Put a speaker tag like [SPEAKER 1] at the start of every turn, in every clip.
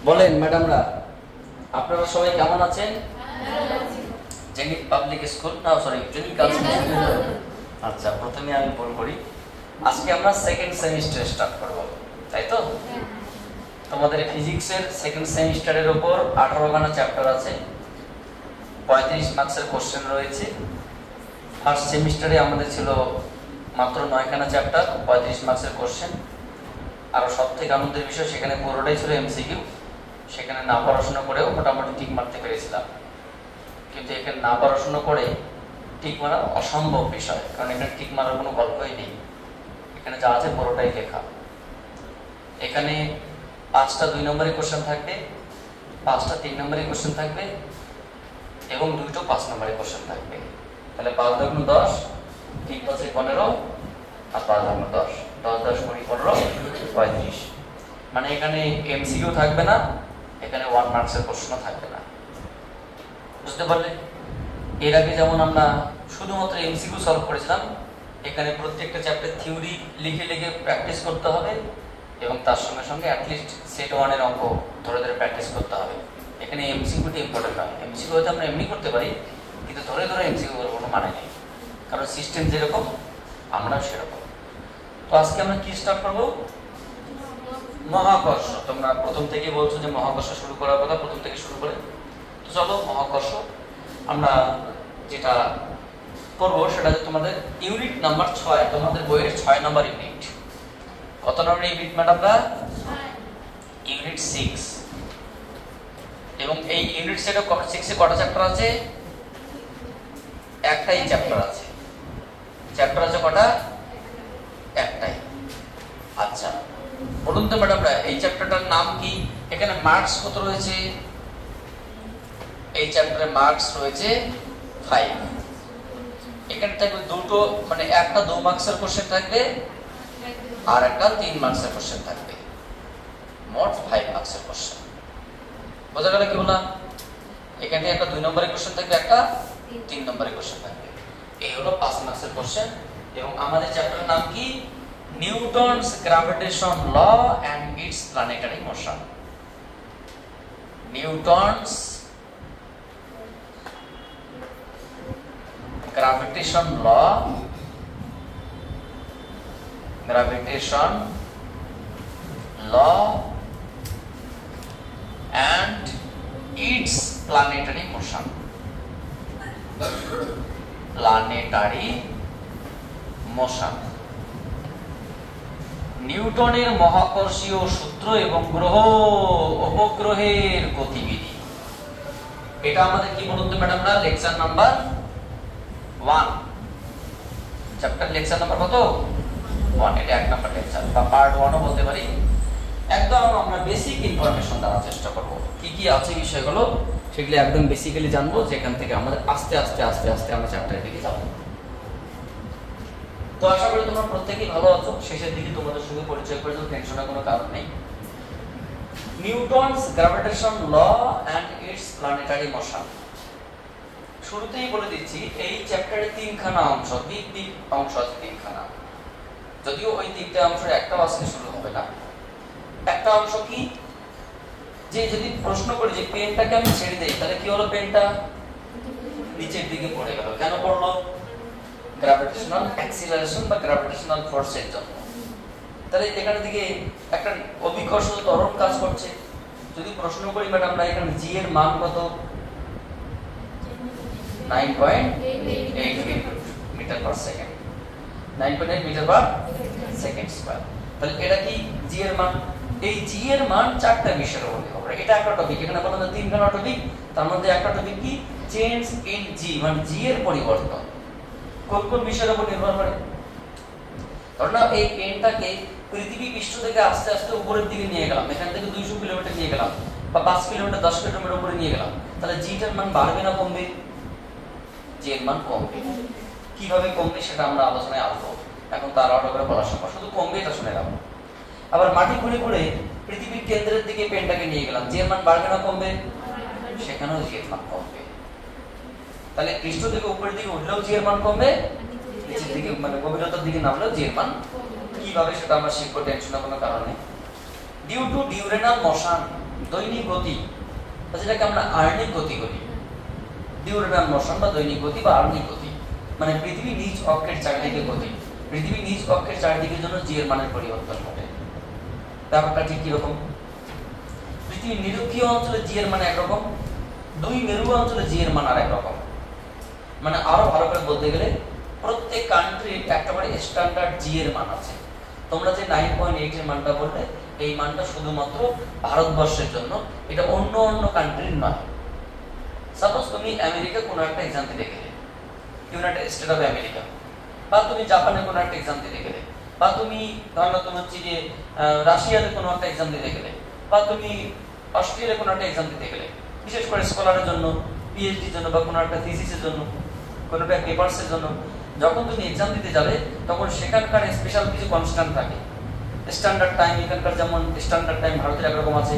[SPEAKER 1] বলেন ম্যাডামরা, আপনারা সবাই কেমন আছেন? জেনিক পাবলিক স্কুল না সরি জেনিক গার্লস স্কুল। আচ্ছা, প্রথমে আমি বল করি, আজকে আমরা সেকেন্ড সেমিস্টার স্টার্ট করব, তাই তো? তোমাদের ফিজিক্সের সেকেন্ড সেমিস্টারের উপর 18 খানা চ্যাপ্টার আছে, 35 মার্কসের কোশ্চেন রয়েছে। ফার্স্ট সেমিস্টারে আমাদের ছিল মাত্র 9 খানা চ্যাপ্টার, 35 মার্কসের কোশ্চেন। আর সবথেকে আনন্দের বিষয়, সেখানে পুরোটাই ছিল এমসিকিউ। সেখানে না পড়াশোনা করেও মোটামুটি টিক মারতে পেরেছিলাম, কিন্তু এখানে না পড়াশোনা করে টিক মারা অসম্ভব বিষয়, কারণ এখানে টিক মারার কোনো গল্পই নেই। এখানে যা আছে পুরোটাই লেখা। এখানে 5টা 2 নম্বরের কোশ্চেন থাকবে, 5টা 3 নম্বরের কোশ্চেন থাকবে এবং 2টো 5 নম্বরের কোশ্চেন থাকবে। তাহলে 5 × 10, 3 × 5 = 15 আর 5 × 10, 10 10 20 15 35। মানে এখানে এমসিকিউ থাকবে না, এখানে 1 মার্কসের প্রশ্ন থাকবে না। বুঝতে পারলে? এর আগে যেমন আমরা শুধুমাত্র এমসিকিউ সলভ করেছিলাম, এখানে প্রত্যেকটা চ্যাপ্টার থিওরি লিখে লিখে প্র্যাকটিস করতে হবে এবং তার সঙ্গে সঙ্গে অ্যাটলিস্ট সেট 1 এর অঙ্ক ধরে ধরে প্র্যাকটিস করতে হবে। এখানে এমসিকিউটি ইম্পর্টেন্ট নয়। এমসিকিউ হয়তো আমরা এমনি করতে পারি, কিন্তু ধরে ধরে এমসিকিউ করার কোনো মানে নেই, কারণ সিস্টেম যেরকম আমরাও সেরকম। তো আজকে আমরা কি স্টার্ট করবো? মহাকর্ষ। তোমরা প্রথম থেকে বলছো যে মহাকর্ষ শুরু করার কথা, প্রথম থেকে শুরু করে। তো চলো মহাকর্ষ আমরা যেটা করবো সেটা হচ্ছে তোমাদের ইউনিট নাম্বার 6, তোমাদের বইয়ের 6 নম্বর ইউনিট। কত নম্বর ইউনিট ম্যাডামরা? ইউনিট 6। এবং এই ইউনিট 6 এ কটা চ্যাপ্টার আছে? একটাই চ্যাপ্টার আছে। চ্যাপ্টার আছে কটা? একটাই। আচ্ছা, বলুন তো ম্যাডামরা, এই চ্যাপ্টারটার নাম কি? এখানে মার্কস কত রয়েছে? এই চ্যাপ্টারে মার্কস রয়েছে 5। এখানে থাকবে দুটো, মানে একটা 2 মার্কসের কোশ্চেন থাকবে আর একটা 3 মার্কসের কোশ্চেন থাকবে, মোট 5 মার্কসের কোশ্চেন। বোঝা গেল কি বললাম? এখানে একটা 2 নম্বরের কোশ্চেন থাকবে, একটা 3 নম্বরের কোশ্চেন থাকবে। এই হলো 5 মার্কসের কোশ্চেন। এবং আমাদের চ্যাপ্টারের নাম কি? Newton's gravitation law and its planetary motion. Newton's gravitation law, gravitation law and its planetary motion. Planetary motion. নিউটনের মহাকর্ষীয় সূত্র এবং গ্রহ উপগ্রহের গতিবিধি। এটা আমাদের কি বলুন তো ম্যাডামরা? Lecture number 1। Chapter lecture number কত? 1। এটা 1 নাম্বার লেকচার বা পার্ট 1 ও বলতে পারি। একদম আমরা বেসিক ইনফরমেশন দেওয়ার চেষ্টা করব। কি কি আছে বিষয়গুলো সেগুলো একদম বেসিক্যালি জানবো, যেখান থেকে আমাদের আস্তে আস্তে আস্তে আস্তে আমরা চ্যাপ্টারের দিকে যাব। তো আশা করি তোমরা প্রত্যেকেই ভালো আছো। শেষের দিকে তোমাদের সঙ্গে পরিচয় করে দেব, টেনশনের কোনো কারণ নেই। Newton's gravitation law and its planetary motion. শুরুতেই বলে দিচ্ছি, এই চ্যাপ্টারে 3 খানা অংশ, দিক অংশ আছে 3 খানা। যদিও ওই 3টে অংশের একটা আজকে শুরু হবে না। একটা অংশ কি, যে যদি প্রশ্ন করি যে পেনটাকে আমি ছেড়ে দেই, তাহলে কি হলো? পেনটা নিচের দিকে পড়ে গেল। কেন পড়লো? গ্র্যাভিটেশনাল অ্যাক্সিলারেশন বা গ্র্যাভিটেশনাল ফোর্সের জন্য। তাহলে এখানে দিকে একটা অভিকর্ষ ত্বরণ কাজ করছে। যদি প্রশ্ন করি ম্যাডামরা এখানে জি এর মান কত? 9.8 metre per second, 9.8 metre per second square. তাহলে এটা কি জি এর মান? এই জি এর মান 4টা বিষয়ের উপর নির্ভর করে। এটা একটা টপিক, এখানে বললাম 3 খানা টপিক, তার মধ্যে একটা টপিক কি? চেঞ্জ ইন জি, মানে জি এর পরিবর্তন। কোন কোন বিষয়ের উপর নির্ভর করে? ধরুন এই পেনটাকে পৃথিবী পৃষ্ঠ থেকে আস্তে আস্তে উপরের দিকে নিয়ে গেলাম, এখান থেকে 200 কিলোমিটার নিয়ে গেলাম বা 5 কিলোমিটার 10 কিলোমিটার উপরে নিয়ে গেলাম, তাহলে জি এর মান বাড়বে না কমবে? জি এর মান কমবে। কিভাবে কমবে সেটা আমরা আলোচনায় আসবো, এখন তার অর্ডার করে বলা সম্ভব, শুধু কমবে এটা শুনে রাখো। আবার মাটি খুঁড়ে খুঁড়ে পৃথিবীর কেন্দ্রের দিকে পেনটাকে নিয়ে গেলাম, জি এর মান বাড়বে না কমবে? সেখানেও জি এর মান কমবে। তাহলে পৃষ্ঠ থেকে উপরের দিকে উঠলেও জি এর মান কমবে, নিচের দিকে মানে গভীরতার দিকে নামলেও জি এর মান। কিভাবে সেটা আমরা শিখবো, টেনশনের কোনো কারণ নেই। ডিউ টু ডিউরেনাল মোশন, দৈনিক গতি, যেটাকে আমরা আর্নিক গতি বলি, ডিউরেবল মোশন বা দৈনিক গতি বা আর্নিক গতি, মানে পৃথিবী নিজ অক্ষের চারিদিকে গতি। পৃথিবী নিজ অক্ষের চারিদিকের জন্য জি এর মানের পরিবর্তন ঘটে। ব্যাপারটা ঠিক কিরকম? পৃথিবীর নিরক্ষীয় অঞ্চলে জি এর মান একরকম, দুই মেরু অঞ্চলে জি এর মান আর একরকম। মানে আরো ভালো করে বলতে গেলে প্রত্যেক কান্ট্রির একটা করে স্ট্যান্ডার্ড জি এর মান আছে। তোমরা যে 9.8 এর মানটা বললে, এই মানটা শুধুমাত্র ভারতবর্ষের জন্য, এটা অন্য অন্য কান্ট্রির নয়। সাপোজ তুমি আমেরিকা কোনো একটা এক্সাম দিতে গেলে, ইউনাইটেড স্টেট অফ আমেরিকা, বা তুমি জাপানে কোনো একটা এক্সাম দিতে গেলে, বা তুমি ধরো তুমি হচ্ছে যে রাশিয়াতে কোনো একটা এক্সাম দিতে গেলে, বা তুমি অস্ট্রেলিয়ায় কোনো একটা এক্সাম দিতে গেলে, বিশেষ করে স্কলারের জন্য, পিএইচডির জন্য, বা কোনো একটা থিসিসের জন্য, কোনো একটা পেপারসের জন্য, যখন তুমি এক্সাম দিতে যাবে তখন সেখানকার স্পেশাল কিছু কনস্ট্যান্ট থাকে। স্ট্যান্ডার্ড টাইম, এখানকার যেমন স্ট্যান্ডার্ড টাইম ভারতের একরকম আছে।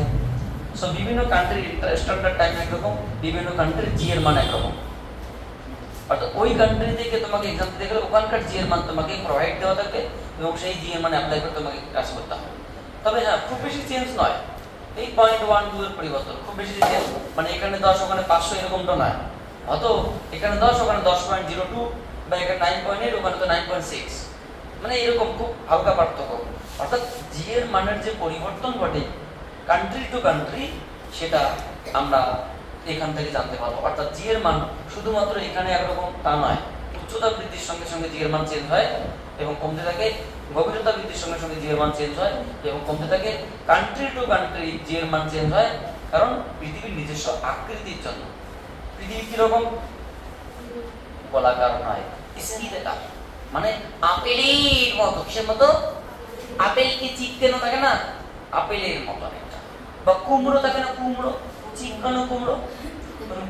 [SPEAKER 1] সো বিভিন্ন কান্ট্রির স্ট্যান্ডার্ড টাইম একরকম, বিভিন্ন কান্ট্রির জি এর মান একরকম। অর্থাৎ ওই কান্ট্রি থেকে তোমাকে এক্সাম দিতে গেলে ওখানকার জি এর মান তোমাকে প্রোভাইড দেওয়া থাকবে এবং সেই জি এর মানে অ্যাপ্লাই করে তোমাকে কাজ করতে হবে। তবে হ্যাঁ, খুব বেশি চেঞ্জ নয়, এই 0.12 এর পরিবর্তন, খুব বেশি চেঞ্জ মানে এখানে 10 ওখানে 500 এরকমটা নয়। হয়তো এখানে 10 ওখানে 10.02, বা এখানে 9.8 ওখানে তো 9.6, মানে এরকম খুব হালকা পার্থক্য। অর্থাৎ জি এর মানের যে পরিবর্তন ঘটে কান্ট্রি টু কান্ট্রি, সেটা আমরা এখান থেকে জানতে পারবো। অর্থাৎ জি এর মান শুধুমাত্র এখানে একরকম তা নয়, উচ্চতা বৃদ্ধির সঙ্গে সঙ্গে জি এর মান চেঞ্জ হয় এবং কমতে থাকে, গভীরতা বৃদ্ধির সঙ্গে সঙ্গে জি এর মান চেঞ্জ হয় এবং কমতে থাকে। কান্ট্রি টু কান্ট্রি জি এর মান চেঞ্জ হয়, কারণ পৃথিবীর নিজস্ব আকৃতির জন্য। পৃথিবী কিরকম? গোলাকার নয়, স্ফীতাকার, মানে আপেলের মতো। কিসের মতো? আপেল কি চিকনো থাকে না, আপেলের মতো একটা। বা কুমড়ো থাকে না, কুমড়ো, চিকনো কুমড়ো,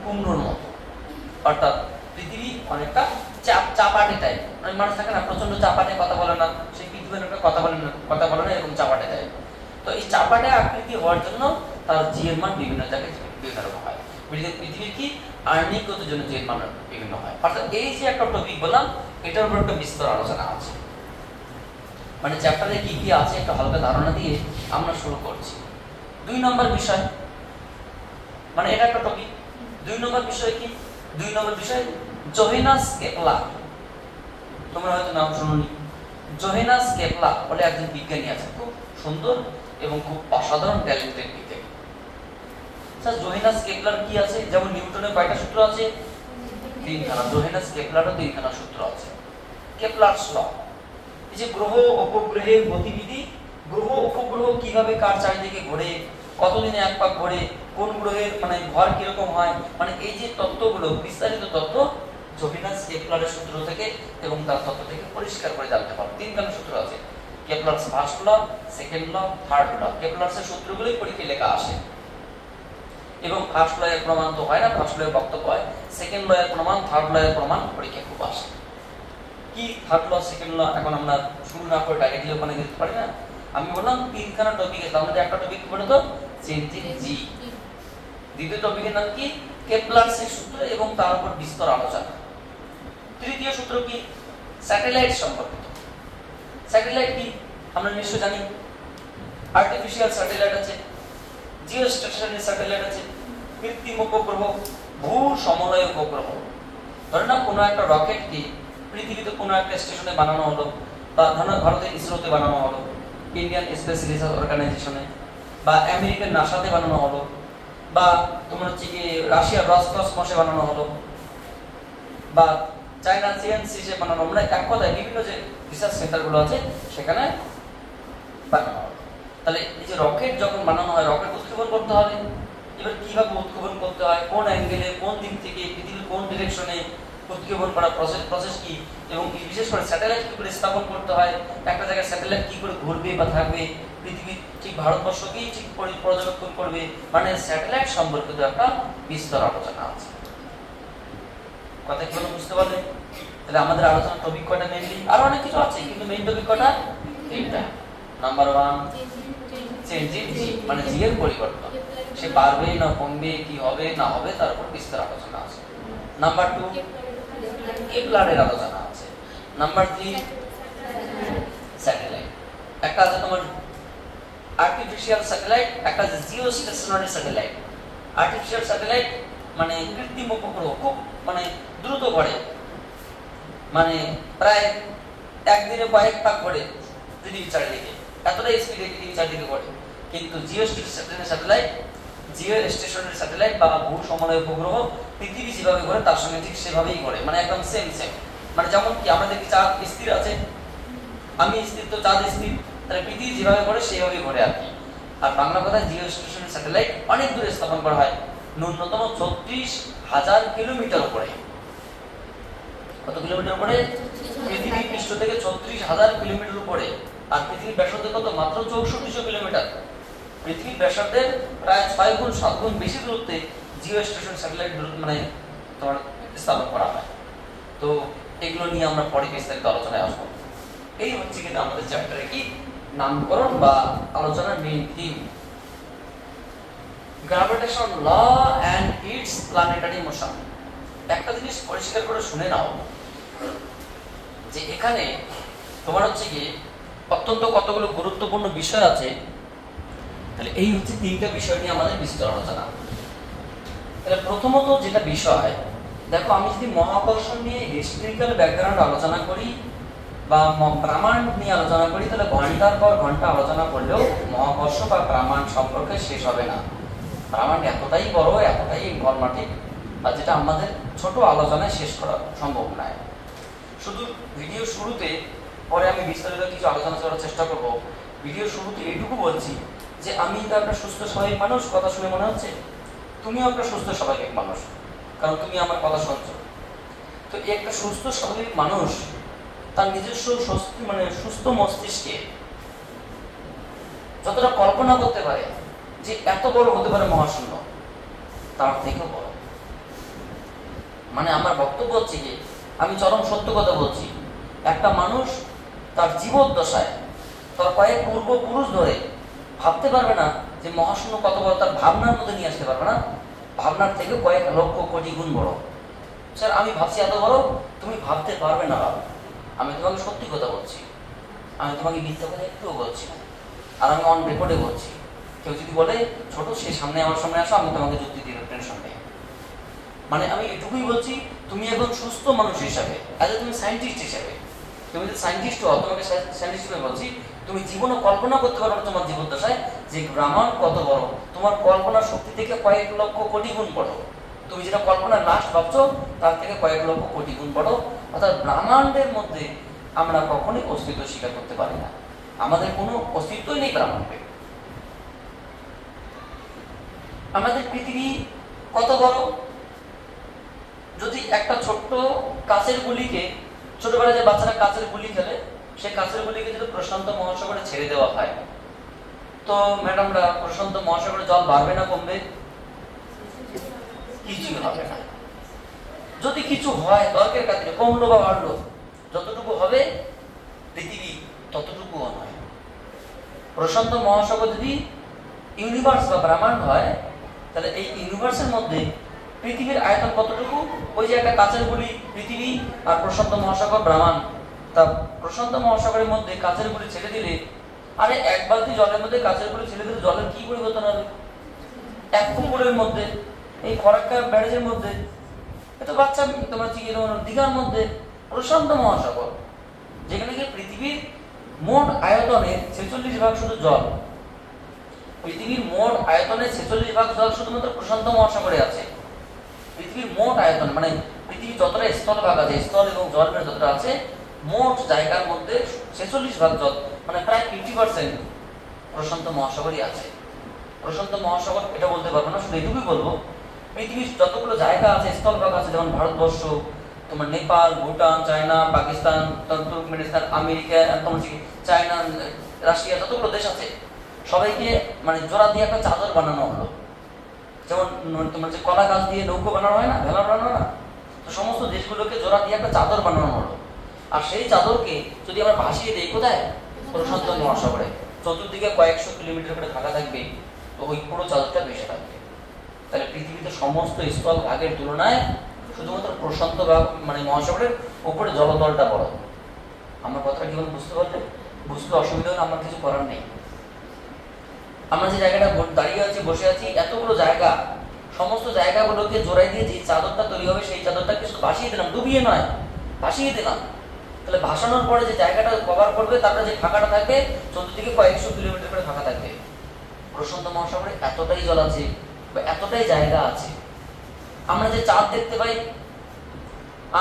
[SPEAKER 1] কুমড়োর মতো। অর্থাৎ পৃথিবী অনেকটা চাপাটে টাইপ। অনেক মানুষ থাকে না প্রচন্ড চাপাটে, কথা বলে না, সেই পৃথিবীর একটা কথা বলে না, এরকম চাপাটে টাইপ। তো এই চাপাটে আকৃতি হওয়ার জন্য তার জি এর মান বিভিন্ন জায়গায় বিভিন্ন রকম হয়। পৃথিবীর কি আর্নিক গতির জন্য জি এর মান বিভিন্ন হয়। অর্থাৎ এই যে একটা টপিক বললাম, এটার উপর একটা বিস্তর আলোচনা আছে। মানে চ্যাপ্টারে কি কি আছে একটা হালকা ধারণা দিয়ে আমরা শুরু করছি। 2 নম্বর বিষয়, মানে এটা একটা টপিক। 2 নম্বর বিষয় কি? 2 নম্বর বিষয় জোহেনাস কেপলার। তোমরা হয়তো নাম শুনোনি। জোহেনাস কেপলার বলে একজন বিজ্ঞানী আছে, খুব সুন্দর এবং খুব অসাধারণ ট্যালেন্টেড বিজ্ঞানী। স্যার জোহেনাস কেপলার কি আছে? যেমন নিউটনের কয়টা সূত্র আছে? 3খানা। জোহেনাস কেপলারও 3খানা সূত্র আছে। কেপলারস ল, এই যে গ্রহ উপগ্রহের গতিবিধি, গ্রহ উপগ্রহ কিভাবে কার চারিদিকে ঘোরে, কতদিনে এক পাক ঘোরে, কোন গ্রহের মানে ভর কিরকম হয়, মানে এই যে তত্ত্বগুলো, বিস্তারিত তত্ত্ব জোহেনাস কেপলারের সূত্র থেকে এবং তার তত্ত্ব থেকে পরিষ্কার করে জানতে পারো। 3খানা সূত্র আছে, Kepler's first law, second law, third law. কেপলারসের সূত্রগুলোই পরীক্ষায় লেখা আসে এবং ফার্স্ট ল এর প্রমাণ তো হয় না, ফার্স্ট ল এর বক্তব্য হয়, সেকেন্ড ল এর প্রমাণ, থার্ড ল এর প্রমাণ পরীক্ষায় খুব আসে। কি থার্ড ল, সেকেন্ড ল এখন আমরা শুরু না করে ডাইরেক্টলি ওখানে যেতে পারি না। আমি বললাম 3খানা টপিকে, তার মধ্যে একটা টপিক বলে তো চেঞ্জিং জি। দ্বিতীয় টপিকের নাম কি? কেপলারসের সূত্র এবং তার উপর বিস্তর আলোচনা। তৃতীয় সূত্র কি? স্যাটেলাইট সম্পর্কিত। স্যাটেলাইট কি আমরা নিশ্চয় জানি। আর্টিফিশিয়াল স্যাটেলাইট আছে, জিওস্টেশনারি স্যাটেলাইট আছে, কৃত্রিম উপগ্রহ, ভূ সমলয় উপগ্রহ। ধরে নাও কোনো একটা রকেট কি পৃথিবীতে কোনো একটা স্টেশনে বানানো হলো, বা ধরো ভারতের ইসরোতে বানানো হলো, ইন্ডিয়ান স্পেস রিসার্চ অর্গানাইজেশনে, বা আমেরিকার নাসাতে বানানো হলো, বা তোমার হচ্ছে কি রাশিয়ার রসকসমসে বানানো হলো, বা চায়না সিএনসিসে বানানো, মানে এক কথায় বিভিন্ন যে রিসার্চ সেন্টারগুলো আছে সেখানে বানানো হলো। তাহলে এই যে রকেট যখন বানানো হয়, রকেট উৎক্ষেপণ করতে হবে। এবার কিভাবে উৎক্ষেপণ করতে হয়, কোন অ্যাঙ্গেলে, কোন দিক থেকে, পৃথিবীর কোন ডিরেকশনে উৎক্ষেপণ করা প্রসেস কি, এবং বিশেষ করে স্যাটেলাইট কি করে স্থাপন করতে হয়, একটা জায়গায় স্যাটেলাইট কি করে ঘুরবে বা থাকবে, পৃথিবী ঠিক ভারতবর্ষকেই ঠিক পর্যবেক্ষণ করবে, মানে স্যাটেলাইট সম্পর্কিত একটা বিস্তর আলোচনা আছে। কথা কি হলো বুঝতে পারলে? তাহলে আমাদের আলোচনার টপিক কয়টা মেইনলি? আরো অনেক কিছু আছে, কিন্তু মেইন টপিক কয়টা? 3টা। নাম্বার 1 চেঞ্জিং জি, মানে জি এর পরিবর্তন, সে বাড়বে না কমবে, কি হবে না হবে, তার উপর বিস্তর আলোচনা আছে। নাম্বার 2 কেপলারের আলোচনা আছে। Number 3 satellite. একটা আছে তোমার আর্টিফিশিয়াল স্যাটেলাইট, একটা geostationary satellite. Artificial satellite মানে কৃত্রিম উপগ্রহ, খুব মানে দ্রুত ঘোরে, মানে প্রায় একদিনে কয়েক পাক ঘোরে পৃথিবীর চারিদিকে, এতটাই স্পিডে পৃথিবীর চারিদিকে ঘোরে। কিন্তু জিও স্টেশনারি স্যাটেলাইট বা ভূ সমন্বয় উপগ্রহ পৃথিবী যেভাবে ঘোরে তার সঙ্গে ঠিক সেভাবেই ঘোরে, মানে একদম সেম। মানে যেমন কি আমরা দেখি চাঁদ স্থির আছে, আমি স্থির তো চাঁদ স্থির, তাহলে পৃথিবী যেভাবে ঘোরে সেইভাবেই ঘোরে আর কি। আর বাংলা কথায় জিও স্টেশনারি স্যাটেলাইট অনেক দূরে স্থাপন করা হয়, ন্যূনতম ৩৬,০০০ কিলোমিটার উপরে। কত কিলোমিটার উপরে? পৃথিবী পৃষ্ঠ থেকে ৩৬,০০০ কিলোমিটার উপরে। আর পৃথিবীর ব্যাসার্ধ কত? মাত্র ৬৪০০ কিলোমিটার। পৃথিবীর ব্যাসার্ধের প্রায় ৬ গুণ ৭ গুণ বেশি দূরত্বে জিও স্টেশন স্যাটেলাইট মানে তোমার স্থাপন করা হয়। তো এগুলো নিয়ে আমরা পরে বিস্তারিত আলোচনায় আসবো। এই হচ্ছে কিন্তু আমাদের চ্যাপ্টারে কি নামকরণ বা আলোচনার main theme, gravitation law and its planetary motion. একটা জিনিস পরিষ্কার করে শুনে নাও যে এখানে তোমার হচ্ছে কি অত্যন্ত কতগুলো গুরুত্বপূর্ণ বিষয় আছে। তাহলে এই হচ্ছে তিনটা বিষয় নিয়ে আমাদের বিস্তর আলোচনা। তাহলে প্রথমত যেটা বিষয়, দেখো আমি যদি মহাকর্ষণ নিয়ে হিস্ট্রিক্যাল ব্যাকগ্রাউন্ড আলোচনা করি বা ব্রহ্মাণ্ড নিয়ে আলোচনা করি, তাহলে ঘন্টার পর ঘন্টা আলোচনা করলেও মহাকর্ষ বা ব্রহ্মাণ্ড সম্পর্কে শেষ হবে না। ব্রহ্মাণ্ড এতটাই বড়, এতটাই ইনফরমেটিভ, আর যেটা আমাদের ছোট আলোচনায় শেষ করা সম্ভব নয়। শুধু ভিডিও শুরুতে, পরে আমি বিস্তারিত কিছু আলোচনা করার চেষ্টা করব। ভিডিও শুরুতে এইটুকু বলছি যে আমি তো একটা সুস্থ স্বাভাবিক মানুষ, কথা শুনে মনে হচ্ছে তুমিও একটা সুস্থ স্বাভাবিক মানুষ, কারণ তুমি আমার কথা শুনছো। তো একটা সুস্থ স্বাভাবিক মানুষ তার নিজস্ব সুস্থ মস্তিষ্কে যতটা কল্পনা করতে পারে যে এত বড় হতে পারে মহাশূন্য, তার থেকেও বড়। মানে আমার বক্তব্য হচ্ছে কি, আমি চরম সত্য কথা বলছি, একটা মানুষ তার জীবদ্দশায় তার কয়েক পূর্বপুরুষ ধরে ভাবতে পারবে না যে মহাশূন্য কত বড়, তার ভাবনার মধ্যে নিয়ে আসতে পারবে না। ভাবনার থেকে কয়েক লক্ষ কোটি গুণ বড়। স্যার আমি ভাবছি এত বড়, তুমি ভাবতে পারবে না বাবা। আমি তোমাকে সত্যি কথা বলছি, আমি তোমাকে মিথ্যা কথা একটুও বলছি না, আর আমি অন রেকর্ডে বলছি। কেউ যদি বলে ছোট, সে সামনে আমার সামনে আসো, আমি তোমাকে যুক্তি দিব, টেনশন নেই। মানে আমি এটুকুই বলছি, তুমি একজন সুস্থ মানুষ হিসাবে, তুমি সায়েন্টিস্ট হিসাবে, তুমি যদি সায়েন্টিস্ট হও, তোমাকে সায়েন্টিস্ট হিসেবে বলছি, তুমি জীবনে কল্পনা করতে পারো তোমার জীবদ্দশায় যে ব্রহ্মাণ্ড কত বড়, তোমার কল্পনার শক্তি থেকে কয়েক লক্ষ কোটি গুণ বড়। তুমি যেটা কল্পনার লাস্ট ভাবছো তার থেকে কয়েক লক্ষ কোটি গুণ বড়। অর্থাৎ ব্রহ্মাণ্ডের মধ্যে আমরা কখনোই অস্তিত্ব স্বীকার করতে পারি না, আমাদের কোনো অস্তিত্বই নেই ব্রহ্মাণ্ডে। আমাদের পৃথিবী কত বড়, যদি একটা ছোট্ট কাঁচের গুলিকে, ছোটবেলায় যে বাচ্চারা কাঁচের গুলি খেলে, সেই কাঁচের গুলিকে যদি প্রশান্ত মহাসাগরে ছেড়ে দেওয়া হয়, তো ম্যাডামরা প্রশান্ত মহাসাগরে জল বাড়বে না কমবে? কিছুই হবে না। যদি কিছু হয় দরকার কাছে কমলো বা বাড়লো, যতটুকু হবে পৃথিবী ততটুকুও নয়। প্রশান্ত মহাসাগর যদি ইউনিভার্স বা ব্রহ্মাণ্ড হয়, তাহলে এই ইউনিভার্সের মধ্যে পৃথিবীর আয়তন কতটুকু? ওই যে একটা কাঁচের গুলি পৃথিবী আর প্রশান্ত মহাসাগর ব্রহ্মাণ্ড, তা প্রশান্ত মহাসাগরের মধ্যে কাঁচের গুলি ছেড়ে দিলে, আরে এক বালতি জলের মধ্যে কাঁচের গুলি ছেড়ে দিলে জলের কি পরিবর্তন হবে? এক পুকুরের মধ্যে, এই ফরাক্কা ব্যারেজের মধ্যে, এত বাচ্চা তোমার দীঘার মধ্যে, প্রশান্ত মহাসাগর যেখানে গিয়ে পৃথিবীর মোট আয়তনের 46% শুধু জল। পৃথিবীর মোট আয়তনের 46% জল শুধুমাত্র প্রশান্ত মহাসাগরে আছে। পৃথিবীর মোট আয়তন মানে পৃথিবীর যতটা স্থলভাগ আছে, স্থল এবং জল যতটা আছে, মোট জায়গার মধ্যে 46% জল, মানে প্রায় 50% প্রশান্ত মহাসাগরই আছে। প্রশান্ত মহাসাগর এটা বলতে পারবো না, শুধু এটুকুই বলবো পৃথিবীর যতগুলো জায়গা আছে, স্থলভাগ আছে, যেমন ভারতবর্ষ, তোমার Nepal, Bhutan, China, Pakistan, Turkmenistan, America, তোমার চায়না, রাশিয়া, যতগুলো দেশ আছে সবাইকে মানে জোড়া দিয়ে একটা চাদর বানানো হলো। যেমন তোমার যে কলা গাছ দিয়ে নৌকো বানানো হয় না, ভেলা বানানো হয় না, তো সমস্ত দেশগুলোকে জোড়া দিয়ে একটা চাদর বানানো হলো। আর সেই চাদরকে যদি আমরা ভাসিয়ে দিই কোথায়? প্রশান্ত মহাসাগরে। চতুর্দিকে কয়েকশো কিলোমিটার করে ফাঁকা থাকবে, তো ওই পুরো চাদরটা ভেসে থাকবে। তাহলে পৃথিবীতে সমস্ত স্থল ভাগের তুলনায় শুধুমাত্র প্রশান্ত ভাগ মানে মহাসাগরের উপরে জলতলটা বড়। আমার কথাটা কি বুঝতে পারলে? বুঝতে অসুবিধা হলে আমার কিছু করার নেই। আমরা যে জায়গাটা দাঁড়িয়ে আছি, বসে আছি, এতগুলো জায়গা, সমস্ত জায়গাগুলোকে জোড়াই দিয়ে যে চাদরটা তৈরি হবে সেই চাদরটাকে শুধু ভাসিয়ে দিলাম, ডুবিয়ে নয়, ভাসিয়ে দিলাম। তাহলে ভাসানোর পরে যে জায়গাটা কভার করবে, তারপরে যে ফাঁকাটা থাকবে, চতুর্দিকে কয়েকশো কিলোমিটার করে ফাঁকা থাকবে। প্রশান্ত মহাসাগরে এতটাই জল আছে বা এতটাই জায়গা আছে। আমরা যে চাঁদ দেখতে পাই,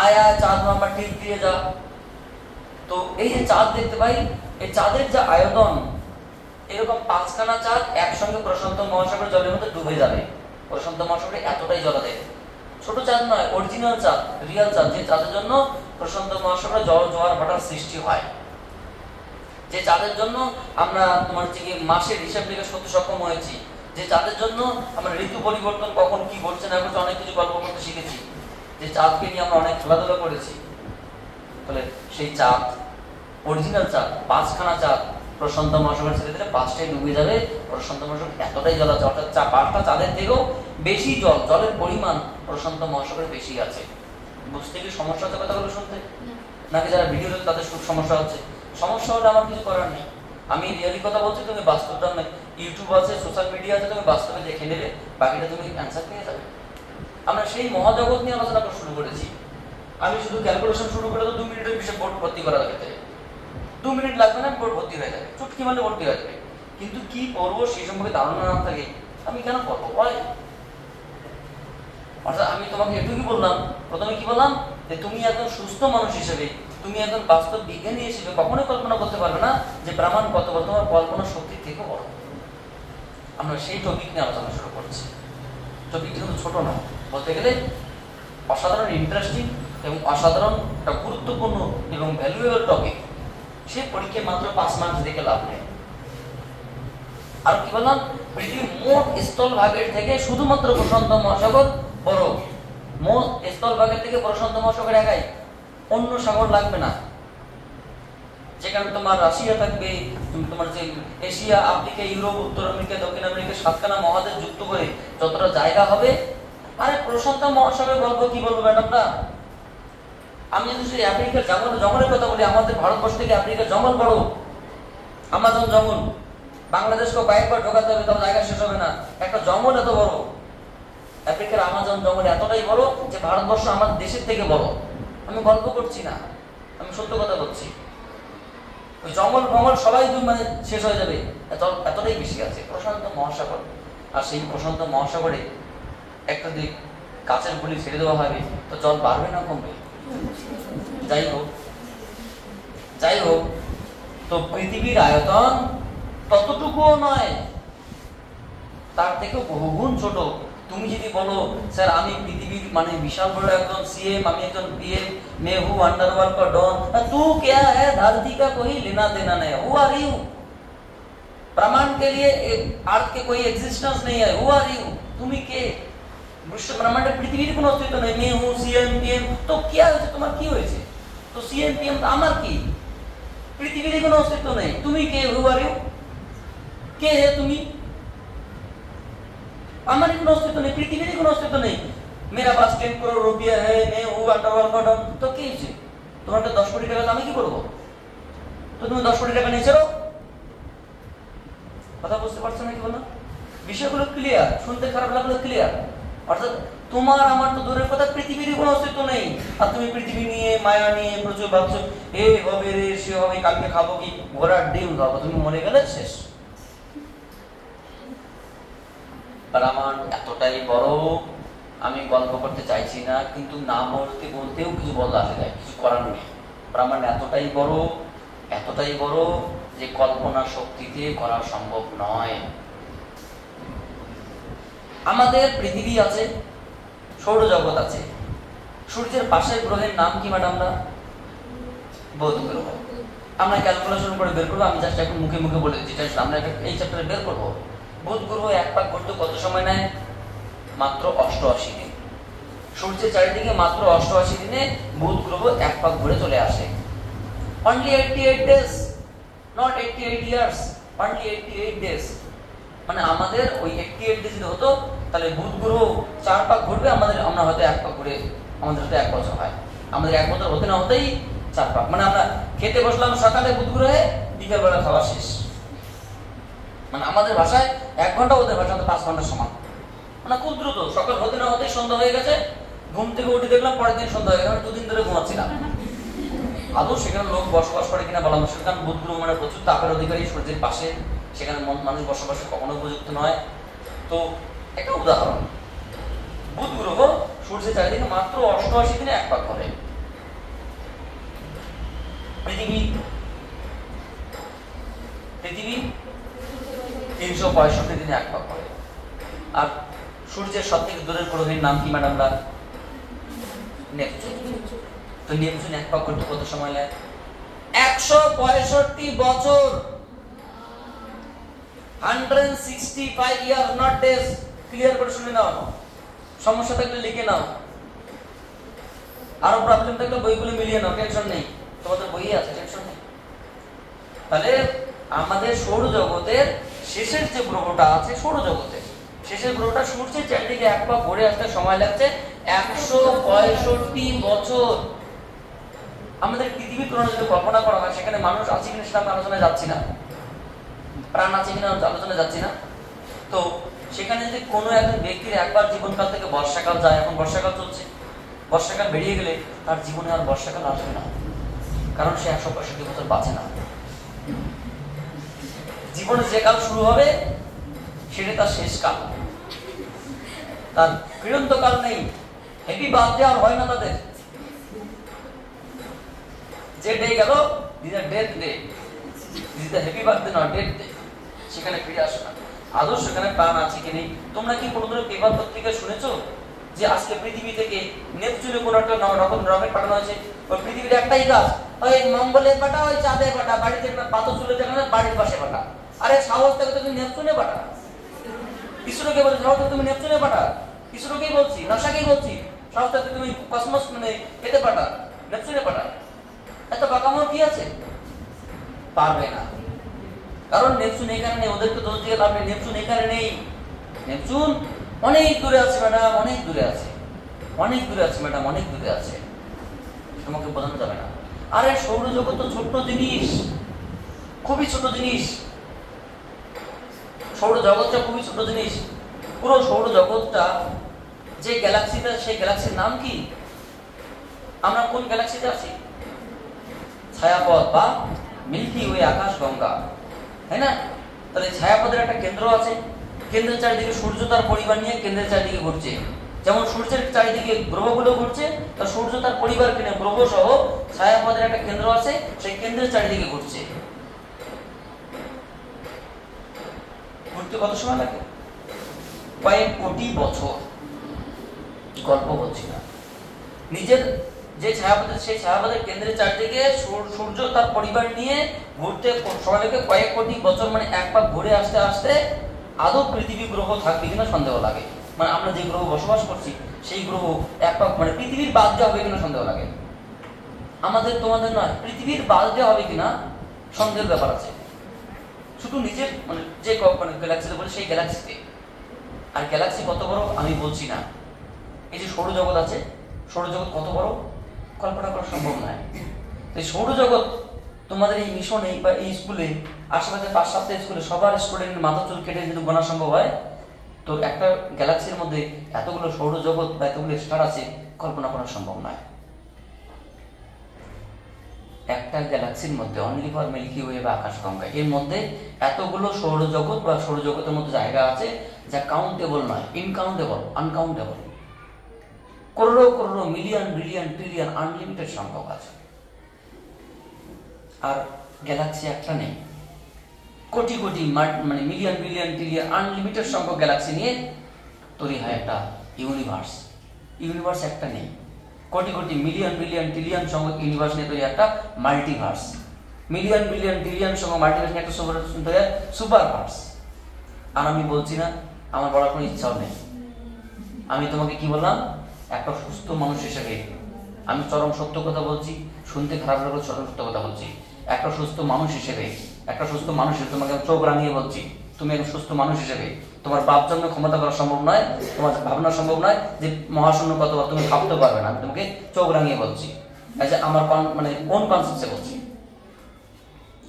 [SPEAKER 1] আয় আয় চাঁদ আমার টিপ দিয়ে যা, তো এই যে চাঁদ দেখতে পাই, এই চাঁদের যে আয়তন, এরকম 5খানা চাঁদ একসঙ্গে প্রশান্ত মহাসাগর জলের মধ্যে ডুবে যাবে। প্রশান্ত মহাসাগরে এতটাই জল আছে। ছোট চাঁদ নয়, অরিজিনাল চাঁদ, রিয়েল চাঁদ, যে চাঁদের জন্য প্রশান্ত মহাসাগরে জল জোয়ার ভাটার সৃষ্টি হয়, যে চাঁদের জন্য আমরা তোমার হচ্ছে কি মাসের হিসাব নিকাশ করতে সক্ষম হয়েছি, যে চাঁদের জন্য আমরা ঋতু পরিবর্তন কখন কি ঘটছে না ঘটছে অনেক কিছু গল্প করতে শিখেছি, যে চাঁদকে নিয়ে আমরা অনেক খেলাধুলা করেছি। তাহলে সেই চাঁদ, অরিজিনাল চাঁদ, 5খানা চাঁদ প্রশান্ত মহাসাগর ছেড়ে দিলে 5টাই ডুবে যাবে। প্রশান্ত মহাসাগর এতটাই জল আছে, অর্থাৎ 5টা চাঁদের থেকেও বেশি জল, জলের পরিমাণ প্রশান্ত মহাসাগরে বেশি আছে। বুঝতে কি সমস্যা হচ্ছে কথাগুলো শুনতে? নাকি যারা ভিডিও দেখে তাদের সমস্যা হচ্ছে? সমস্যা হলে আমার কিছু করার নেই, আমি রিয়েলি কথা বলছি, তুমি বাস্তবটা নেই, ইউটিউব আছে, সোশ্যাল মিডিয়া আছে, তুমি বাস্তবে দেখে নেবে, বাকিটা তুমি অ্যান্সার পেয়ে যাবে। আমরা সেই মহাজগৎ নিয়ে আলোচনা করা শুরু করেছি। আমি শুধু ক্যালকুলেশন শুরু করে তো 2 মিনিটের বিষয়ে বোর্ড ভর্তি করা লাগবে, 2 মিনিট লাগবে না, বোর্ড ভর্তি হয়ে যাবে, চুটকি মানে ভর্তি হয়ে যাবে। কিন্তু কি পড়বো সেই সম্পর্কে ধারণা না থাকে আমি কেন পড়বো? অর্থাৎ আমি তোমাকে এটুকুই বললাম, প্রথমে কি বললাম, যে তুমি একজন সুস্থ মানুষ হিসেবে, তুমি একজন বাস্তব বিজ্ঞানী হিসেবে কখনোই কল্পনা করতে পারবে না যে প্রামাণ কত বড়, তোমার কল্পনা শক্তি থেকে বড়। আমরা সেই টপিক নিয়ে আলোচনা শুরু করছি। টপিকটি কিন্তু ছোট না, বলতে গেলে অসাধারণ ইন্টারেস্টিং এবং অসাধারণ একটা গুরুত্বপূর্ণ এবং ভ্যালুয়েবল টপিক। সে পরীক্ষায় মাত্র 5 মার্কস দেখে লাভ নেই। আর কি বললাম, পৃথিবীর মোট স্থল ভাগের থেকে শুধুমাত্র প্রশান্ত মহাসাগর বড়। মোট স্থল ভাগের থেকে প্রশান্ত মহাসাগর একাই, অন্য সাগর লাগবে না। যেখানে তোমার রাশিয়া থাকবে, তোমার যে এশিয়া, আফ্রিকা, ইউরোপ, উত্তর আমেরিকা, দক্ষিণ আমেরিকা, 7খানা মহাদেশ যুক্ত করে যতটা জায়গা হবে। আরে প্রশান্ত মহাসাগর গল্প কি বলবো ম্যাডামরা? আমি যদি সেই আফ্রিকার জঙ্গলের কথা বলি, আমাদের ভারতবর্ষ থেকে আফ্রিকার জঙ্গল বড়, আমাজন জঙ্গল। বাংলাদেশকে কয়েকবার ঢোকাতে হবে, তবে জায়গা শেষ হবে না। একটা জঙ্গল এত বড়, আফ্রিকার আমাজন জঙ্গল এতটাই বড় যে ভারতবর্ষ আমাদের দেশের থেকে বড়। আমি গল্প করছি না, আমি সত্য কথা বলছি। ওই জঙ্গল ফঙ্গল সবাই মানে শেষ হয়ে যাবে, এতটাই বেশি আছে প্রশান্ত মহাসাগর। আর সেই প্রশান্ত মহাসাগরে একটা দিক কাঁচের গুলি ছেড়ে দেওয়া হবে, তো জল বাড়বে না কমবে? যাই হোক, তো পৃথিবীর আয়তন ততটুকুও নয়, তার থেকেও বহুগুণ ছোট। তুমি যদি বলো স্যার আমি পৃথিবীর মানে বিশাল বড় একজন सीएम, আমি একজন पीएम, मैं हूं अंडरवर्ल्ड का डॉन, तू क्या है, धरती का कोई लेना देना नहीं, हु आर यू? ब्रह्मांड के लिए अर्थ के कोई एग्जिस्टेंस नहीं है, हु आर यू? তুমি কে? বিশ্ব ব্রহ্মাণ্ডে পৃথিবীর কোনো অস্তিত্ব নেই। मैं हूं सीएम पीएम, তো কি হয়েছে? তোমার কি হয়েছে? তো सीएम पीएम আমার কি? পৃথিবীর কোনো অস্তিত্ব নেই। তুমি কে? হু আর ইউ? কে হে তুমি? আমার কোনো অস্তিত্ব নেই, পৃথিবীর কোনো অস্তিত্ব নেই। मेरा पास 10 करोड़ रुपया है, मैं हूं अंडरवर्ल्ड का डॉन, তো কি হয়েছে? তোমার তো 10 কোটি টাকা, আমি কি করব? তো তুমি 10 কোটি টাকা নিয়ে চলো। কথা বুঝতে পারছো না কি বললাম? বিষয়গুলো ক্লিয়ার, শুনতে খারাপ লাগলো ক্লিয়ার। অর্থাৎ তোমার আমার তো দূরের কথা, পৃথিবীর কোনো অস্তিত্ব নেই, আর তুমি পৃথিবী নিয়ে মায়া নিয়ে প্রচুর ভাবছো এ হবে রে সে হবে, কালকে খাবো কি ঘোড়ার ডিম খাবো, তুমি মরে গেলে শেষ। ব্রহ্মাণ্ড এতটাই বড়, আমি গল্প করতে চাইছি না, কিন্তু না বলতে বলতেও কিছু বলা আসে যায়, কিছু করার নেই। ব্রহ্মাণ্ড এতটাই বড় যে কল্পনা শক্তিতে করা সম্ভব নয়। আমাদের পৃথিবী আছে, সৌরজগৎ আছে, সূর্যের পাশের গ্রহের নাম কি ম্যাডামরা? বুধ গ্রহ। আমরা ক্যালকুলেশন করে বের করবো, আমি জাস্ট এখন মুখে মুখে বলে দিচ্ছি, আমরা এই চ্যাপ্টারে বের করবো। বুধ গ্রহ এক পাক ঘুরতে কত সময় নেয়? মাত্র 88 দিন। সূর্যের চারিদিকে মাত্র 88 দিনে বুধ গ্রহ এক পাক ঘুরে চলে আসে। Only 88 days, not 88 years, only 88 days. মানে আমাদের ওই 88 ডেজ যদি হতো, তাহলে বুধ গ্রহ 4 পাক ঘুরবে, আমরা হয়তো এক পাক ঘুরে, আমাদের হয়তো 1 বছর হয়। আমাদের 1 বছর হতে না হতেই 4 পাক, মানে আমরা খেতে বসলাম সকালে বুধ গ্রহে, বিকেল বেলা খাওয়া শেষ। মানে আমাদের ভাষায় 1 ঘন্টা ওদের ভাষা 5 ঘন্টার সমান, মানে খুব দ্রুত। সকাল হতে না হতেই সন্ধ্যা হয়ে গেছে, ঘুম থেকে উঠে দেখলাম পরের দিন সন্ধ্যা হয়ে গেছে, 2 দিন ধরে ঘুমাচ্ছিলাম। আদৌ সেখানে লোক বসবাস করে কিনা বলা মুশকিল, কারণ বুধ গ্রহ মানে প্রচুর তাপের অধিকারী, সূর্যের পাশে, সেখানে মানুষ বসবাসে কখনো উপযুক্ত নয়। তো একটা উদাহরণ, বুধ গ্রহ সূর্যের চারিদিকে মাত্র 88 দিনে 1 পাক করে। পৃথিবী 365 দিনে 1 পাক করে। আর সূর্যের সবথেকে দূরের গ্রহের নাম কি ম্যাডামরা? নেপচুন। তো নেপচুন 1 পাক করতে কত সময় লাগে? 165 বছর, 165 ইয়ার, নট ডেজ। ক্লিয়ার করে শুনে নাও, সমস্যা থাকলে লিখে নাও, আরো প্রবলেম থাকলে বইগুলো মিলিয়ে নাও, টেনশন নেই, তোমাদের বই আছে, টেনশন নেই। তাহলে আমাদের সৌরজগতের শেষের যে গ্রহটা আছে, সৌরজগতের শেষের গ্রহটা সূর্যের চারদিকে 1 পাক ঘুরে আসতে সময় লাগছে 165 বছর। আমাদের পৃথিবীর তুলনা যদি কল্পনা করা হয়, সেখানে মানুষ আছে কিনা সেটা আলোচনায় যাচ্ছি না, প্রাণ আছে কিনা আলোচনায় যাচ্ছি না। তো সেখানে যদি কোনো একজন ব্যক্তির একবার জীবনকাল থেকে বর্ষাকাল যায়, এখন বর্ষাকাল চলছে, বর্ষাকাল বেরিয়ে গেলে তার জীবনে আর বর্ষাকাল আসবে না, কারণ সে 165 বছর বাঁচে না। জীবনে যে কাল শুরু হবে সেটা তার শেষ কাল, তার চিরন্তকাল নেই। হ্যাপি বার্থডে আর হয় না তাদের, যে ডে গেল this are death day, this the happy birthday not death day, সেখানে ফিরে আসে না। আদৌ সেখানে প্রাণ আছে কি নেই? তোমরা কি কোনোদিন পেপার পত্রিকায় শুনেছো যে আজকে পৃথিবী থেকে নেপচুনে কোনো একটা রকেট পাঠানো হয়েছে? ওই পৃথিবীর একটাই কাজ, ওই মঙ্গলে পাঠা, ওই চাঁদে পাঠা, বাড়িতে পাথর চুলে যেখানে বাড়ির পাশে পাঠা। আরে সাহস থেকে তুমি নেপচুনে পাঠা, ইসরোকে বলছি সাহস থেকে তুমি নেপচুনে পাঠা, ইসরোকেই বলছি, নাসাকেই বলছি, সাহস থেকে তুমি কসমস মানে পেতে পাঠা, নেপচুনে পাঠা। এত বাঁকামো কি আছে? পারবে না, কারণ নেপচুন এখানে নেই। ওদেরকে দোষ দিয়ে লাভ নেই, নেপচুন এখানে নেই। নেপচুন অনেক দূরে আছে ম্যাডাম, অনেক দূরে আছে, অনেক দূরে আছে ম্যাডাম, অনেক দূরে আছে, তোমাকে বোঝানো যাবে না। আরে সৌরজগৎ তো ছোট্ট জিনিস, খুবই ছোট জিনিস, সৌরজগৎটা খুবই ছোট জিনিস। পুরো সৌরজগৎটা যে গ্যালাক্সিটা, সেই গ্যালাক্সির নাম কি? আমরা কোন গ্যালাক্সিতে আছি? ছায়াপথ বা মিল্কি ওয়ে, আকাশ গঙ্গা, তাই না? তাহলে ছায়াপথের একটা কেন্দ্র আছে, কেন্দ্রের চারিদিকে সূর্য তার পরিবার নিয়ে কেন্দ্রের চারিদিকে ঘুরছে। যেমন সূর্যের চারিদিকে গ্রহগুলো ঘুরছে, তা সূর্য তার পরিবারকে নিয়ে গ্রহ সহ ছায়াপথের একটা কেন্দ্র আছে, সেই কেন্দ্রের চারিদিকে ঘুরছে। ঘুরতে কত সময় লাগে? কয়েক কোটি বছর। গল্প বলছি না। নিজের যে ছায়াপথের, সেই ছায়াপথের কেন্দ্রের চারদিকে সূর্য তার পরিবার নিয়ে ঘুরতে সময় লাগে কয়েক কোটি বছর, মানে 1 পাক ঘুরে আসতে আসতে আদৌ পৃথিবী গ্রহ থাকবে কিনা সন্দেহ লাগে। মানে আমরা যে গ্রহ বসবাস করছি সেই গ্রহ 1 পাক মানে পৃথিবীর বাদ দেওয়া হবে কিনা সন্দেহ লাগে। আমাদের তোমাদের নয়, পৃথিবীর বাদ দেওয়া হবে কিনা সন্দেহের ব্যাপার আছে। শুধু নিজের মানে যে গ্যালাক্সিতে বলে সেই গ্যালাক্সিতে। আর গ্যালাক্সি কত বড় আমি বলছি না। এই যে সৌরজগৎ আছে, সৌরজগৎ কত বড় কল্পনা করা সম্ভব নয়। এই সৌরজগৎ তোমাদের এই মিশনে বা এই স্কুলে, আশেপাশে 5-7টা স্কুলে সবার স্টুডেন্টের মাথা চুল কেটে যদি গোনা সম্ভব হয়, তো একটা গ্যালাক্সির মধ্যে এতগুলো সৌরজগৎ বা এতগুলো স্টার আছে, কল্পনা করা সম্ভব নয়। একটা গ্যালাক্সির মধ্যে অনলি ফর মিল্কি ওয়ে বা আকাশগঙ্গা, এর মধ্যে এতগুলো সৌরজগৎ বা সৌরজগতের মধ্যে জায়গা আছে যা কাউন্টেবল নয়, incountable, uncountable. Crore crore, million, billion, trillion, unlimited সংখ্যক আছে। আর গ্যালাক্সি একটা নেই, কোটি কোটি মানে মিলিয়ন, বিলিয়ন, ট্রিলিয়ন, আনলিমিটেড সংখ্যক গ্যালাক্সি নিয়ে তৈরি হয় একটা ইউনিভার্স। ইউনিভার্স একটা নেই, কোটি কোটি, মিলিয়ন, বিলিয়ন, ট্রিলিয়ন সংখ্যক ইউনিভার্স নিয়ে তৈরি একটা মাল্টিভার্স। মিলিয়ন, বিলিয়ন, ট্রিলিয়ন সংখ্যক মাল্টিভার্স নিয়ে একটা সুপারভার্স। আর আমি বলছি না, আমার বলার কোনো ইচ্ছাও নেই। আমি তোমাকে কি বললাম? একটা সুস্থ মানুষ হিসেবে আমি চরম সত্য কথা বলছি, শুনতে খারাপ লাগলো, চরম সত্য কথা বলছি। একটা সুস্থ মানুষ হিসেবে, একটা সুস্থ মানুষ হিসেবে তোমাকে চোখ রাঙিয়ে বলছি, তুমি একজন সুস্থ মানুষ হিসেবে তোমার বাপ জন্য ক্ষমতা করা সম্ভব নয়, তোমার ভাবনা সম্ভব নয় যে মহাশূন্য কত তুমি ভাবতে পারবে না। আমি তোমাকে চোখ রাঙিয়ে বলছি, আমার মানে কোন কনসেপ্টে বলছি।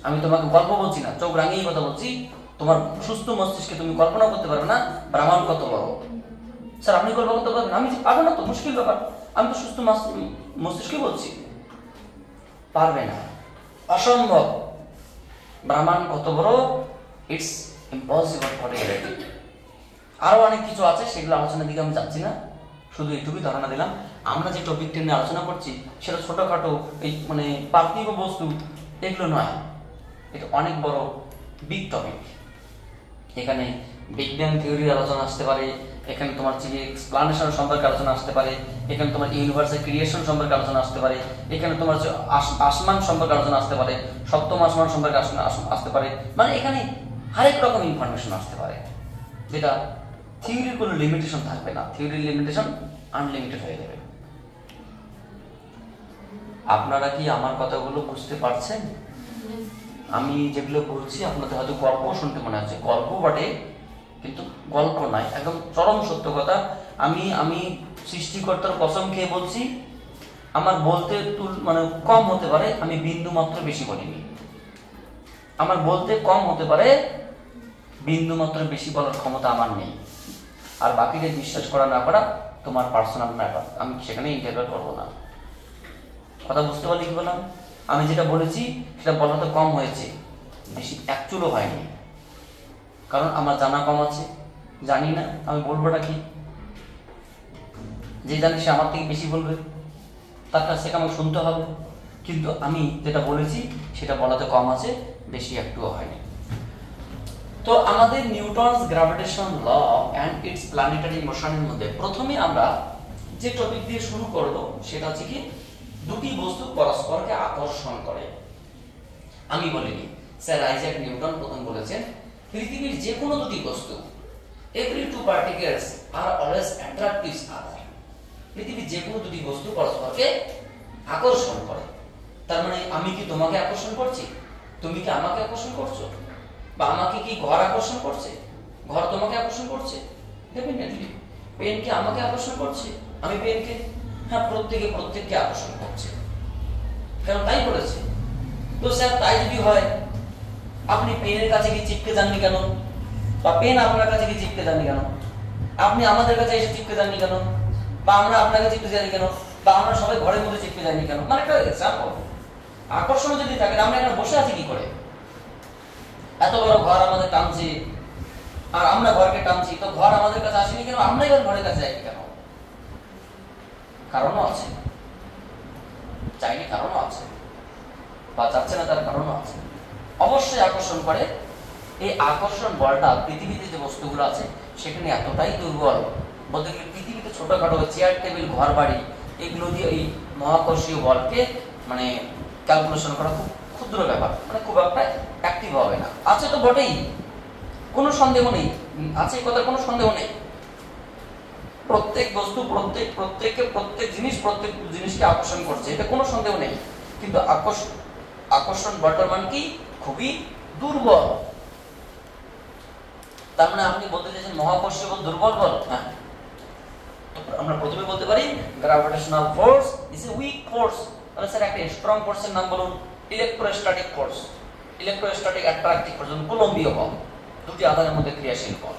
[SPEAKER 1] আমি তোমাকে গল্প বলছি না, চোখ রাঙিয়ে কথা বলছি। তোমার সুস্থ মস্তিষ্কে তুমি কল্পনা করতে পারবে না ব্রহ্মাণ্ড কত বড়। স্যার আপনি কল্পনা করতে পারবেন? আমি পারবো না তো, মুশকিল ব্যাপার। আমি তো সুস্থ মস্তিষ্কে বলছি, পারবে না, অসম্ভব। ব্রহ্মাণ্ড কত বড়, ইটস ইম্পসিবল ফর রিয়েলিটি। আরো অনেক কিছু আছে, সেগুলো আলোচনার দিকে আমি যাচ্ছি না, শুধু এইটুকুই ধারণা দিলাম। আমরা যে টপিকটা নিয়ে আলোচনা করছি সেটা ছোটখাটো এই মানে পার্থিব বস্তু এগুলো নয়, এটা অনেক বড় বিগ টপিক। এখানে বিগ ব্যাং থিওরির আলোচনা আসতে পারে, এখানে তোমার এক্সপ্লানেশন সম্পর্কে আলোচনা আসতে পারে, এখানে তোমার ইউনিভার্সের ক্রিয়েশন সম্পর্কে আলোচনা আসতে পারে, এখানে তোমার আসমান সম্পর্কে আলোচনা আসতে পারে, সপ্তম আসমান সম্পর্কে আসতে পারে, মানে এখানে হরেক রকম ইনফরমেশন আসতে পারে, যেটা থিওরির কোনো লিমিটেশন থাকবে না। থিওরির লিমিটেশন আনলিমিটেড হয়ে যাবে। আপনারা কি আমার কথাগুলো বুঝতে পারছেন? আমি যেগুলো বলছি আপনাদের হয়তো গল্প শুনতে মনে হচ্ছে, গল্প বটে কিন্তু গল্প নয়, একদম চরম সত্য কথা। আমি সৃষ্টিকর্তার কসম খেয়ে বলছি, আমার বলতে মানে কম হতে পারে, আমি বিন্দু মাত্র বেশি বলিনি। আমার বলতে কম হতে পারে, বিন্দু মাত্র বেশি বলার ক্ষমতা আমার নেই। আর বাকিদের বিশ্বাস করা না করা তোমার পার্সোনাল ম্যাটার, আমি সেখানে ইন্টারফেয়ার করবো না। কথা বুঝতে পারলি কি বললাম? আমি যেটা বলেছি সেটা বলা তো কম হয়েছে, বেশি অ্যাকচুয়ালও হয়নি, কারণ আমার জানা কম আছে। জানি না আমি বলবোটা কি, যে জানি সে আমার থেকে বেশি বলবে, তার কাছ থেকে আমাকে শুনতে হবে। কিন্তু আমি যেটা বলেছি সেটা বলাতে কম আছে, বেশি একটুও হয়নি। তো আমাদের Newton's gravitation law and its planetary মোশনের মধ্যে প্রথমে আমরা যে টপিক দিয়ে শুরু করব সেটা হচ্ছে কি, দুটি বস্তু পরস্পরকে আকর্ষণ করে। আমি বলিনি, স্যার আইজ্যাক নিউটন প্রথম বলেছেন পৃথিবীর যে কোনো দুটি বস্তু, every two particles are always attractive other. পৃথিবীর যে কোনো দুটি বস্তু পরস্পরকে আকর্ষণ করে। তার মানে আমি কি তোমাকে আকর্ষণ করছি, তুমি কি আমাকে আকর্ষণ করছো, বা আমাকে কি ঘর আকর্ষণ করছে, ঘর তোমাকে আকর্ষণ করছে? ডেফিনেটলি। পেন কি আমাকে আকর্ষণ করছে, আমি পেনকে? হ্যাঁ, প্রত্যেককে আকর্ষণ করছে, কারণ তাই বলেছে। তো স্যার তাই যদি হয়, আপনি পেনের কাছে গিয়ে চিপকে যাননি কেন, বা পেন আপনার কাছে গিয়ে চিপকে যাননি কেন, আপনি আমাদের কাছে এসে চিপকে যাননি কেন, বা আমরা আপনাকে চিপকে যাইনি কেন, বা আমরা সবাই ঘরের মধ্যে চিপকে যাইনি কেন? মানে একটা এক্সাম্পল। আকর্ষণ যদি থাকে, আমরা এখানে বসে আছি কি করে? এত বড় ঘর আমাদের টানছে, আর আমরা ঘরকে টানছি, তো ঘর আমাদের কাছে আসেনি কেন, আমরাই ঘরের কাছে যাইনি কেন? কারণও আছে, চাইনি কারণও আছে, বা চাচ্ছে না তার কারণও আছে। অবশ্যই আকর্ষণ করে। এই আকর্ষণ বলটা পৃথিবীতে যে বস্তুগুলো আছে সেখানে এতটাই দুর্বল, বলতে গেলে পৃথিবীতে ছোটখাটো চেয়ার টেবিল ঘর বাড়ি এগুলো দিয়ে এই মহাকর্ষীয় বলকে মানে ক্যালকুলেশন করা খুব ক্ষুদ্র ব্যাপার, মানে খুব একটা অ্যাক্টিভ হবে না। আছে তো বটেই, কোনো সন্দেহ নেই, আছে এই কথা কোনো সন্দেহ নেই। প্রত্যেক বস্তু প্রত্যেক জিনিসকে আকর্ষণ করছে, এটা কোনো সন্দেহ নেই। কিন্তু আকর্ষণ বলটার মান কি খুবই দুর্বল। তার মানে আপনি বলতে চাইছেন মহাকর্ষীয় বল দুর্বল বল? হ্যাঁ, আমরা প্রথমে বলতে পারি gravitational force is a weak force. তাহলে স্যার একটা স্ট্রং ফোর্সের নাম বলুন। Electrostatic force, electrostatic attractive force, কুলম্বীয় বল, দুটি আধানের মধ্যে ক্রিয়াশীল বল।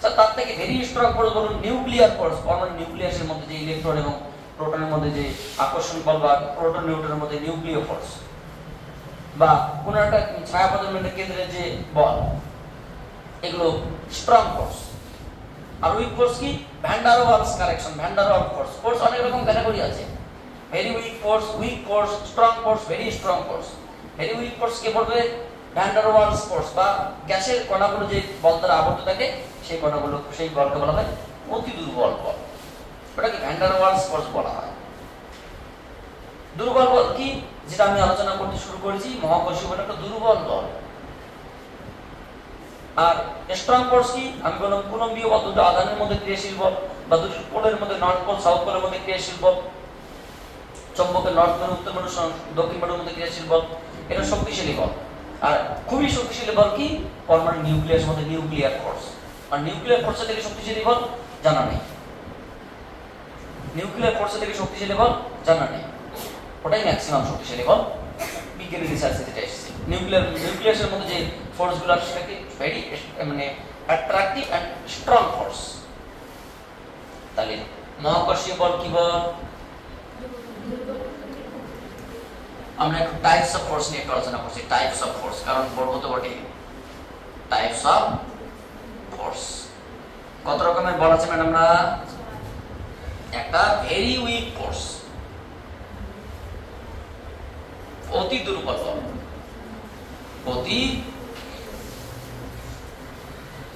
[SPEAKER 1] স্যার তার থেকে ভেরি স্ট্রং ফোর্স বলুন নিউক্লিয়ার ফোর্স, পরমাণু নিউক্লিয়াসের মধ্যে যে ইলেকট্রন এবং প্রোটনের মধ্যে যে আকর্ষণ বল, বা প্রোটন নিউট্রনের মধ্যে নিউক্লিয় ফোর্স, বা কোন একটা ছায়াপথের কেন্দ্রে যে বল, এগুলো স্ট্রং ফোর্স। আর উইক ফোর্স কি? Van der Waals correction, van der Waals force. Force অনেক রকম ক্যাটাগরি আছে, very weak force, strong force, very strong force. Very weak force কে বলবে? ভ্যান ডার ওয়ালস ফোর্স, বা গ্যাসের কণাগুলো যে বল দ্বারা আবদ্ধ থাকে সেই কণাগুলো, সেই বলকে বলা হয় অতি দুর্বল বল, ওটাকে ভ্যান ডার ওয়ালস ফোর্স বলা হয়। দুর্বল বল কি? যেটা আমি আলোচনা করতে শুরু করেছি, মহাকর্ষীয় বল একটা দুর্বল বল। আর স্ট্রং ফোর্স কি? আমি বললাম কুলম্বীয় বল, দুটো আধানের মধ্যে ক্রিয়াশীল বল, বা দুটো পোলের মধ্যে, নর্থ পোল সাউথ পোলের মধ্যে ক্রিয়াশীল বল, চৌম্বকের নর্থ মেরু উত্তর মেরু দক্ষিণ মেরুর মধ্যে ক্রিয়াশীল বল, এটা শক্তিশালী বল। আর খুবই শক্তিশালী বল কি? পরমাণু নিউক্লিয়াসের মধ্যে নিউক্লিয়ার ফোর্স। আর নিউক্লিয়ার ফোর্সের থেকে শক্তিশালী বল জানা নেই, নিউক্লিয়ার ফোর্সের থেকে শক্তিশালী বল জানা নেই, ওটাই ম্যাক্সিমাম শক্তিশালী বল। বিজ্ঞানী রিসার্চে যেটা এসেছে, নিউক্লিয়াসের মধ্যে যে ফোর্সগুলো সেটাকে ভেরি মানে অ্যাট্রাকটিভ এন্ড স্ট্রং ফোর্স। তাহলে মহাকর্ষীয় বল কি বল? আমরা একটু টাইপস অফ ফোর্স নিয়ে আলোচনা করছি, টাইপস অফ ফোর্স, কারণ পড়বো তো বটে টাইপস অফ ফোর্স। কত রকমের বল আছে ম্যাডামরা? একটা ভেরি উইক ফোর্স, অতি দুর্বল বল, অতি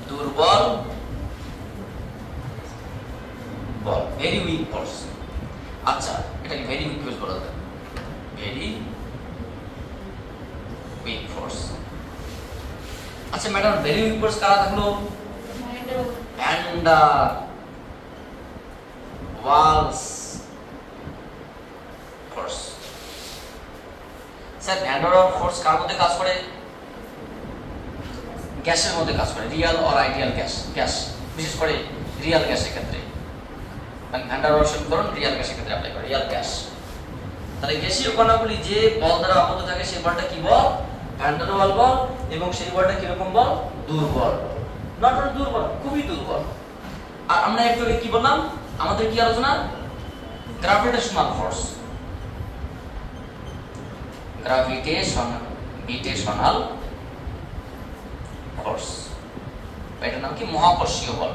[SPEAKER 1] দুর্বল বল, ভেরি উইক ফোর্স। আচ্ছা, এটাকে ভেরি উইক ফোর্স বলা যায়, ভেরি উইক ফোর্স। আচ্ছা ম্যাডাম, ভেরি উইক ফোর্স কারা থাকলো? Van der Waals force. Sir van der Waals force কার মধ্যে কাজ করে? গ্যাসের মধ্যে কাজ করে, real or ideal gas, gas বিশেষ করে রিয়াল গ্যাসের ক্ষেত্রে, ভ্যান্ডার ওয়ালস সমীকরণ রিয়াল গ্যাসের ক্ষেত্রে অ্যাপ্লাই করে, রিয়াল গ্যাস। তাহলে গ্যাসীয় কণাগুলি যে বল দ্বারা আবদ্ধ থাকে সেই বলটা কি বল? ভ্যান্ডার ওয়াল বল। এবং সেই বলটা কি রকম বল? দুর্বল, নট অনলি দুর্বল, খুবই দুর্বল। আর আমরা একটু আগে কি বললাম? আমাদের কি আলোচনা? গ্র্যাভিটেশনাল ফোর্স, গ্র্যাভিটেশনাল ফোর্স, এটার নাম কি? মহাকর্ষীয় বল।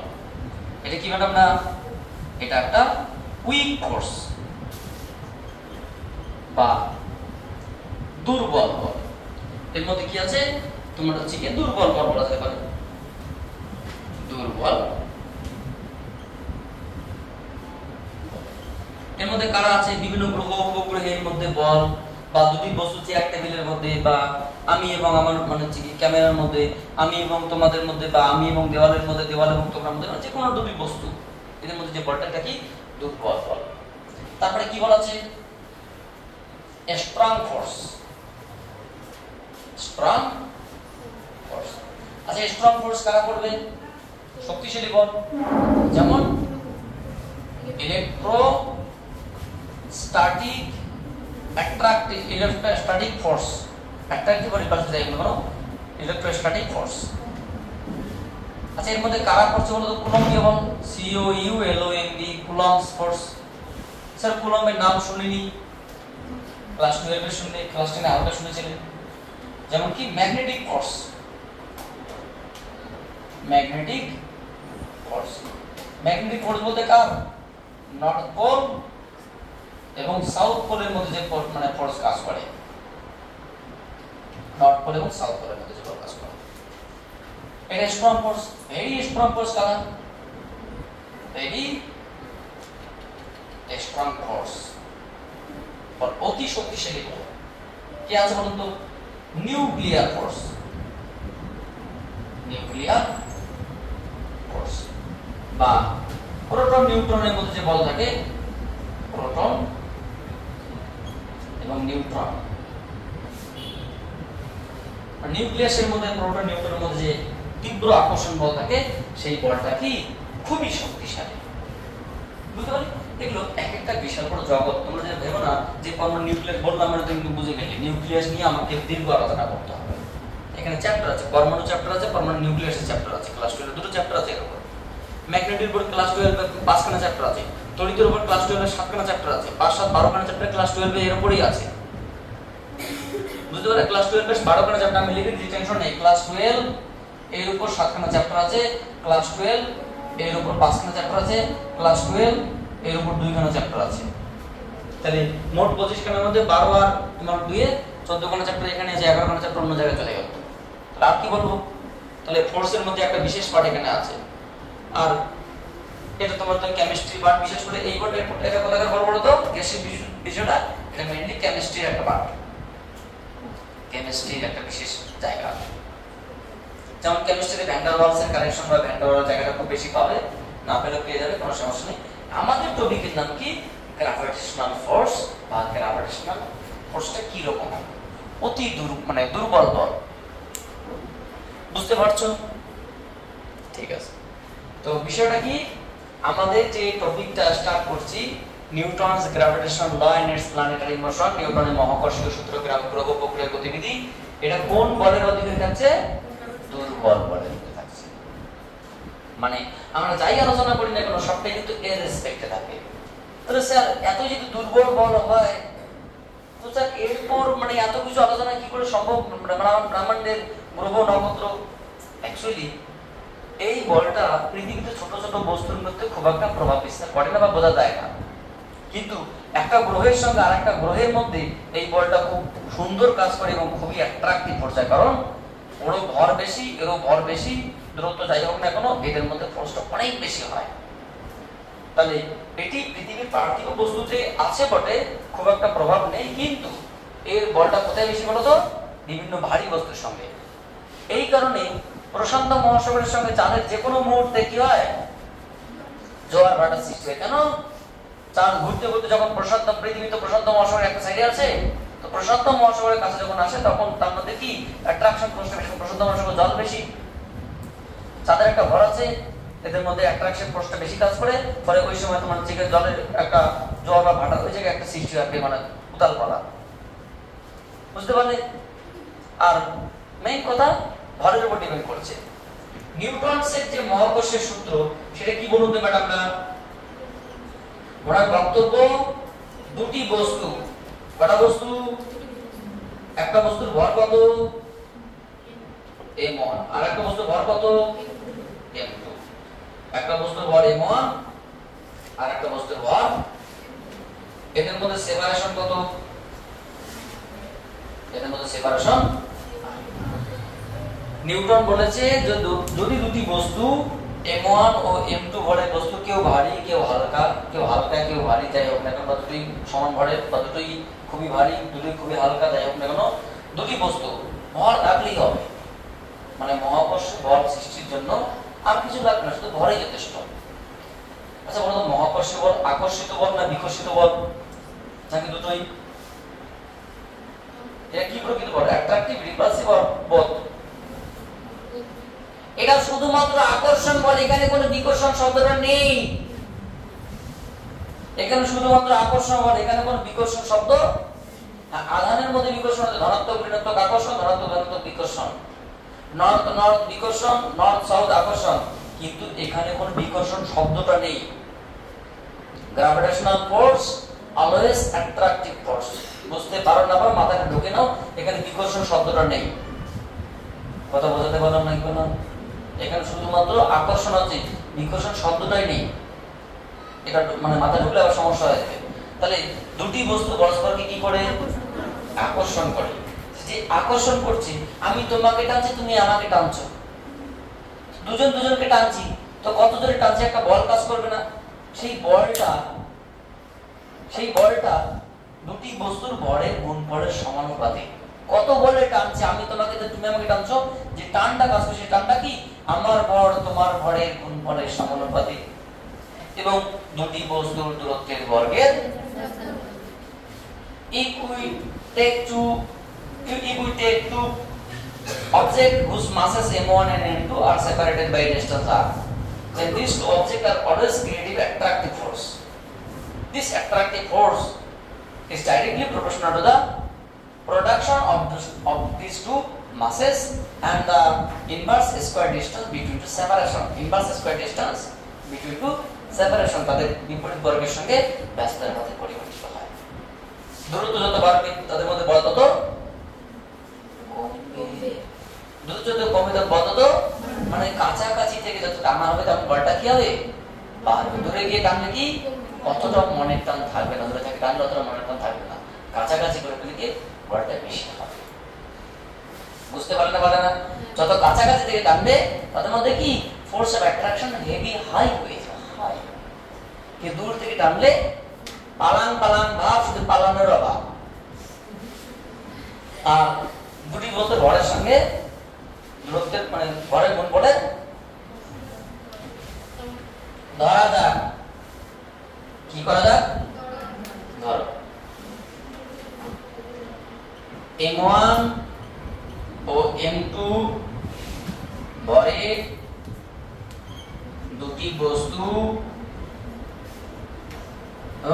[SPEAKER 1] এটা কি ম্যাডাম না? এটা একটা উইক ফোর্স বা দুর্বল বল। এর মধ্যে কি আছে? তোমার হচ্ছে কি দুর্বল বল বলা যেতে পারে, দুর্বল। এর মধ্যে কারা আছে? বিভিন্ন গ্রহ উপগ্রহের মধ্যে বল, বা দুটি বস্তু চেয়ার টেবিলের মধ্যে, বা আমি এবং আমার মানে হচ্ছে কি ক্যামেরার মধ্যে, আমি এবং তোমাদের মধ্যে, বা আমি এবং দেওয়ালের মধ্যে, দেওয়াল এবং তোমার মধ্যে, যে কোনো দুটি বস্তু এদের মধ্যে যে বলটা, এটা কি? দুর্বল বল। তারপরে কি বল আছে? Strong force, strong force. আচ্ছা স্ট্রং ফোর্স কারা করবে? শক্তিশালী বল, যেমন electrostatic, attractive, electrostatic force, attractive আর রিপালসিভ যাই বলো, ইলেকট্রোস্ট্যাটিক ফোর্স। আচ্ছা এর মধ্যে কারা করছে বলো তো? কুলম্বীয় বল, COULOMB, কুলম্বস ফোর্স। স্যার কুলম্বের নাম শুনিনি, ক্লাস 12 এ শুনলে, ক্লাস 10 এ আলাদা শুনেছিলেন। যেমন কি magnetic force, magnetic force. Magnetic force বলতে কার? নর্থ পোল এবং সাউথ পোলের মধ্যে যে মানে ফোর্স কাজ করে, নর্থ পোল এবং সাউথ পোলের মধ্যে যে ফোর্স কাজ করে, এটা strong force, very strong force. কারা? ভেরি স্ট্রং ফোর্স, অতি শক্তিশালী বল। কি আছে বলুন তো? নিউক্লিয়ার ফোর্স, নিউক্লিয়ার ফোর্স বা প্রোটন নিউট্রনের মধ্যে যে বল থাকে, প্রোটন এবং নিউট্রন। নিউক্লিয়াসের মধ্যে প্রোটন নিউট্রনের মধ্যে যে তীব্র আকর্ষণ বল থাকে, সেই বলটা কি খুবই শক্তিশালী। বুঝতে পারলি? এগুলো এক একটা বিশাল বড় জগৎ। তোমরা যে ভেবো না যে পরমাণু নিউক্লিয়াস বললাম মানে তুমি বুঝে গেলে। নিউক্লিয়াস নিয়ে আমাকে দীর্ঘ আলোচনা করতে হবে। এখানে চ্যাপ্টার আছে, পরমাণু চ্যাপ্টার আছে, পরমাণু নিউক্লিয়াসের চ্যাপ্টার আছে, ক্লাস 12 এর দুটো চ্যাপ্টার আছে এর উপর। ম্যাগনেটের উপর ক্লাস 12 এর 5 খানা চ্যাপ্টার আছে, তড়িতের উপর ক্লাস 12 এর 7 খানা চ্যাপ্টার আছে, 5 7 12 খানা চ্যাপ্টার ক্লাস 12 এর উপরই আছে। বুঝতে পারলে? ক্লাস 12 এর 12 খানা চ্যাপ্টার আমি লিখে দিই, টেনশন নেই। ক্লাস 12 এর উপর 7 খানা চ্যাপ্টার আছে, ক্লাস 12 এর উপর 5 খানা চ্যাপ্টার আছে, ক্লাস 12 এর উপর 2 খানা চ্যাপ্টার আছে। তাহলে মোট 25 খানার মধ্যে 12 আর তোমার 2 এ 14 খানা চ্যাপ্টার এখানে আছে, 11 খানা চ্যাপ্টার অন্য জায়গায় চলে গেল। তাহলে আর কি বলবো? তাহলে ফোর্সের মধ্যে একটা বিশেষ পার্ট এখানে আছে। আর এটা তোমার তো কেমিস্ট্রি পার্ট, বিশেষ করে এই পার্ট, এটা কোথাকার বড় বড় তো গ্যাসের বিষয়টা, এটা মেইনলি কেমিস্ট্রির একটা পার্ট, কেমিস্ট্রির একটা বিশেষ জায়গা। যেমন কেমিস্ট্রিতে ভ্যান্ডার ওয়ালসের কানেকশন বা ভ্যান্ডার ওয়াল জায়গাটা খুব বেশি পাবে, না পেলেও পেয়ে যাবে, কোনো সমস্যা নেই। আমাদের টপিকের নাম কি? গ্র্যাভিটেশনাল ফোর্স বা গ্র্যাভিটেশনাল ফোর্সটা কি রকম? অতি মানে দুর্বল বল। বুঝতে পারছো? ঠিক আছে। তো বিষয়টা কি? আমাদের যে টপিকটা স্টার্ট করছি, Newton's gravitational law and its planetary motion, নিউটনের মহাকর্ষীয় সূত্র, গ্রহ প্রক্রিয়ার গতিবিধি, এটা কোন বলের অধীনে থাকছে? বল বলের মধ্যে থাকছে। মানে আমরা যাই আলোচনা করি না কেন সবটাই কিন্তু এর রেসপেক্টে থাকে। তাহলে স্যার এত যদি দুর্বল বল হয় তো স্যার এরপর মানে এত কিছু আলোচনা কি করে সম্ভব? ব্রহ্মাণ্ডের গ্রহ নক্ষত্র, অ্যাকচুয়ালি এই বলটা পৃথিবীতে ছোট ছোট বস্তুর মধ্যে খুব একটা প্রভাব বিস্তার করে না বা বোঝা যায় না, কিন্তু একটা গ্রহের সঙ্গে আর একটা গ্রহের মধ্যে এই বলটা খুব সুন্দর কাজ করে এবং খুবই অ্যাট্রাকটিভ পর্যায়ে, কারণ ওরও ভর বেশি এরও ভর বেশি, দূরত্ব যাই হোক না কেন এদের মধ্যে ফোর্সটা অনেক বেশি হয়। তাহলে এটি পৃথিবীর পার্থিব বস্তুতে আছে বটে, খুব একটা প্রভাব নেই, কিন্তু এর বলটা কোথায় বেশি বলতো? বিভিন্ন ভারী বস্তুর সঙ্গে। এই কারণে প্রশান্ত মহাসাগরের সঙ্গে চাঁদের যে কোনো মুহূর্তে কি হয়? জোয়ার ভাটার সৃষ্টি হয়। কেন? চাঁদ ঘুরতে ঘুরতে যখন প্রশান্ত, পৃথিবী তো প্রশান্ত মহাসাগরের একটা সাইডে আছে, তো প্রশান্ত মহাসাগরের কাছে যখন আসে তখন তার মধ্যে কি অ্যাট্রাকশন ফোর্সটা বেশি, প্রশান্ত মহাসাগর জল বেশি, চাঁদের একটা ভর আছে, এদের মধ্যে অ্যাট্রাকশন ফোর্সটা বেশি কাজ করে, ফলে ওই সময় তোমার যে জলের একটা জোয়ার বা ভাটা ওই জায়গায় একটা সৃষ্টি হয়, মানে উতাল পালা, বুঝতে পারলে? আর মেইন কথা ভরের উপর ডিপেন্ড করছে। নিউটনের যে মহাকর্ষের সূত্র সেটা কি বলুন তো ম্যাডামরা? ওনার বক্তব্য দুটি বস্তু, কটা বস্তু? একটা বস্তুর ভর কত? m1, আর একটা বস্তুর ভর কত? m2। একটা বস্তুর ভর m1 আর একটা বস্তুর ভর, এদের মধ্যে সেপারেশন কত? এদের মধ্যে সেপারেশন, নিউটন বলেছে যে যদি দুটি বস্তু m1 ও m2 ভরের বস্তু, কেউ ভারী কেউ হালকা, কেউ ভারী, যাই হোক না কেন, বা দুটোই সমান ভরের বা দুটোই খুবই ভারী দুটোই খুবই হালকা, যাই হোক না কেন, দুটি বস্তু ভর থাকলেই হবে। মানে মহাকর্ষ বল সৃষ্টির জন্য আর কিছু লাগবে না, শুধু ভরই যথেষ্ট। আচ্ছা বলো তো, মহাকর্ষ বল আকর্ষিত বল না বিকর্ষিত বল? নাকি দুটোই? এটা কি প্রকৃত বল? Attractive, repulsive or both? এটা শুধুমাত্র আকর্ষণ বল, এখানে কোনো বিকর্ষণ শব্দটা নেই। এখানে শুধুমাত্র আকর্ষণ বল, এখানে কোনো বিকর্ষণ শব্দ। আধানের মধ্যে বিকর্ষণ আছে, ধনাত্মক ঋণাত্মক আকর্ষণ, ধনাত্মক ধনাত্মক বিকর্ষণ, নর্থ নর্থ বিকর্ষণ, নর্থ সাউথ আকর্ষণ, কিন্তু এখানে কোনো বিকর্ষণ শব্দটা নেই। Gravitational force always attractive force. বুঝতে পারো না পারো মাথায় ঢুকে নাও, এখানে বিকর্ষণ শব্দটা নেই। কথা বোঝাতে পারলাম না কেন? এখানে শুধুমাত্র আকর্ষণ আছে, বিকর্ষণ শব্দটাই নেই। এটা মানে মাথায় ঢুকলে আবার সমস্যা হয়ে যাবে। তাহলে দুটি বস্তু পরস্পরকে কি করে? আকর্ষণ করে। যে আকর্ষণ করছে, আমি তোমাকে টানছি তুমি আমাকে টানছো, দুজন দুজনকে টানছি, তো কত জোরে টানছি একটা বল কাজ করবে না? সেই বলটা দুটি বস্তুর ভরের গুণফলের সমানুপাতিক। কত বলে টানছে, আমি তোমাকে তুমি আমাকে টানছো, যে টানটা কাজ করছে টানটা কি? আমার ভর তোমার ভরের গুণফলের সমানুপাতিক। এবং দুটি বস্তুর দূরত্বের বর্গের। If we take two objects whose masses m1 and m2 are separated by distance r, then these two objects are always creating attractive force. This attractive force is directly proportional to the production of these two masses and the inverse square distance between two separation. Inverse square distance between two separation তাদের বিপরীত বর্গের সঙ্গে ব্যস্তের মধ্যে পরিবর্তিত হয়। দূরত্ব যত বাড়বে তাদের মধ্যে বল তত কমবে। দূরত্ব যত কমবে তত বল তত, মানে কাছাকাছি থেকে যত টানা হবে তখন বলটা কি হবে? বাড়বে। দূরে গিয়ে টানলে কি অতটা মনের টান থাকবে না, দূরে থেকে টানলে অতটা মনের টান থাকবে না, কাছাকাছি করে ফেলে গিয়ে বলটা বেশি হবে। বুঝতে পারলে না? পারে না? যত কাছাকাছি থেকে টানবে তাদের মধ্যে কি force of attraction heavy high হয়ে যায়। হাই কে দূর থেকে টানলে পালান পালান ভাব, শুধু পালানোর অভাব। আর দুটি বস্তু ভরের সঙ্গে দূরত্বের মানে ভরের গুণ বলে ধরা যাক। কি করা যাক? ধরো m1 ও m2 ভরে দুটি বস্তু।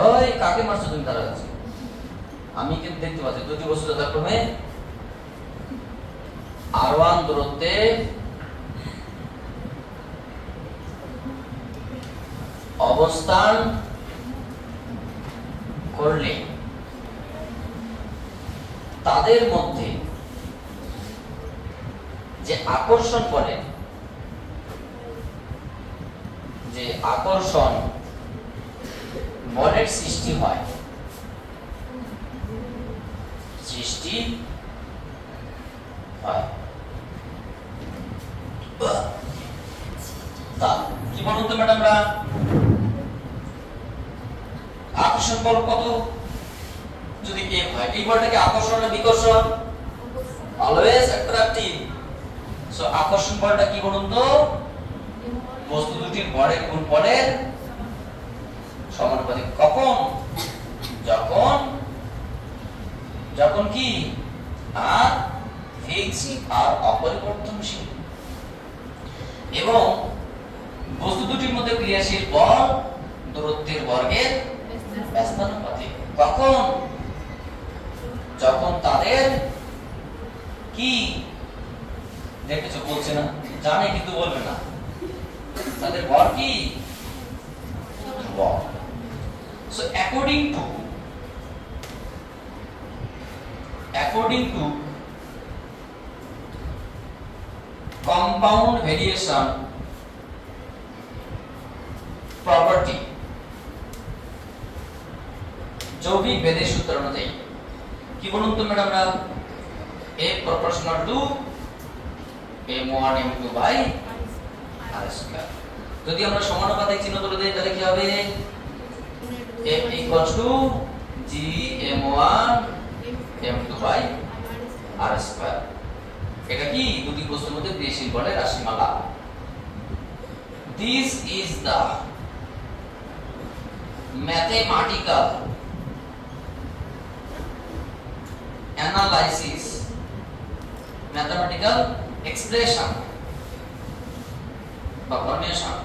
[SPEAKER 1] ওই কাকে মারছো তুমি? তারা আছে, আমি কিন্তু দেখতে পাচ্ছি। দুটি বস্তু যথাক্রমে r1 দূরত্বে অবস্থান করলে তাদের মধ্যে যে আকর্ষণ বলের সৃষ্টি হয় তা কি বলুন তো ম্যাডামরা, আকর্ষণ বল কত যদি F হয়, এই বলটাকে আকর্ষণ না বিকর্ষণ? Always attractive. সো আকর্ষণ বলটা কি বলুন তো? বস্তু দুটির ভরের গুণফলের সমানুপাতিক। কখন? যখন কি আর ফিক্সড আর অপরিবর্তনশীল, এবং বস্তু দুটির মধ্যে ক্রিয়াশীল বল দূরত্বের বর্গের ব্যস্তানুপাতিক। কখন? যখন তাদের কি, দেখেছো বলছে না, জানে কিন্তু বলবে না, তাদের ভর কি ধ্রুবক। So according to compound variation property, যৌগিক ভেদের সূত্র অনুযায়ী কি বলুন তো ম্যাডামরা, F proportional to m1 m2 by r square। যদি আমরা সমানুপাতিক চিহ্ন তুলে দেই তাহলে কি হবে? F equals to g m1 m2 by r square। এটা কি দুটি বস্তুর মধ্যে ক্রিয়াশীল বলের রাশিমালা। This is the mathematical analysis, mathematical expression বা formation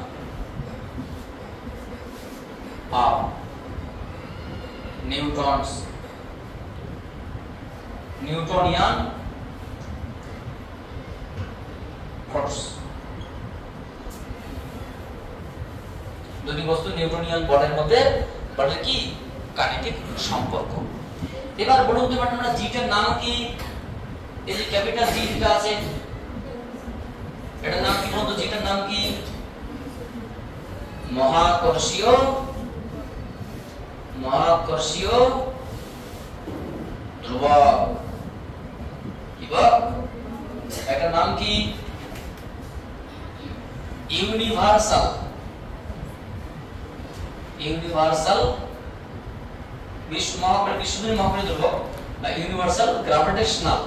[SPEAKER 1] of Newtonian force। দুটি বস্তু নিউটনিয়ান বলের মধ্যে বলের কি কাইনেটিক সম্পর্ক। এবার বলুন তো ম্যাডাম, আমরা জিটার নাম কি? এই যে ক্যাপিটাল জি যেটা আছে, এটার নাম কি বলুন তো? জিটার নাম কি? মহাকর্ষীয় ধ্রুবক। কি বল? এটার নাম কি? ইউনিভার্সাল বিশ্বজনীন মহাকর্ষীয় ধ্রুবক বা universal gravitational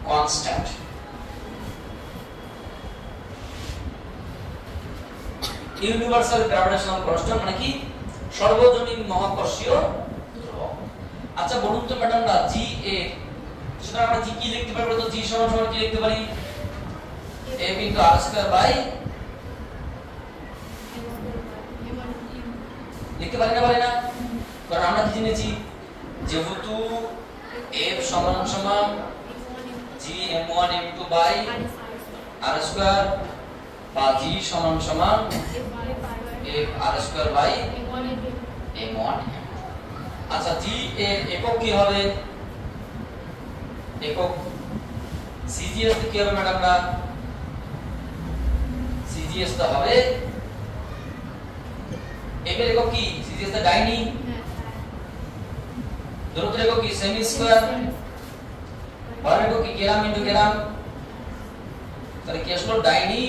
[SPEAKER 1] constant. Universal gravitational constant মানে কি? সর্বজনীন মহাকর্ষীয় ধ্রুবক। আচ্ছা বলুন তো ম্যাডামরা, জি এ, সুতরাং আমরা জি কি লিখতে পারি? তো জি সমান সমান কি লিখতে পারি? f into r square by, লিখতে পারি না? কারণ আমরা কি জেনেছি, যেহেতু f সমান সমান g m1 m2 by r square বা g সমান সমান f r square by m1। আচ্ছা g এর একক কি হবে? একক CGS কি হবে ম্যাডামরা? CGS টা হবে f এর একক কি? CGS টা ডাইনি। দূরত্বের একক কি? Semi square. ভরের একক কি? Gram into gram. তাহলে কি আসলো? Dyne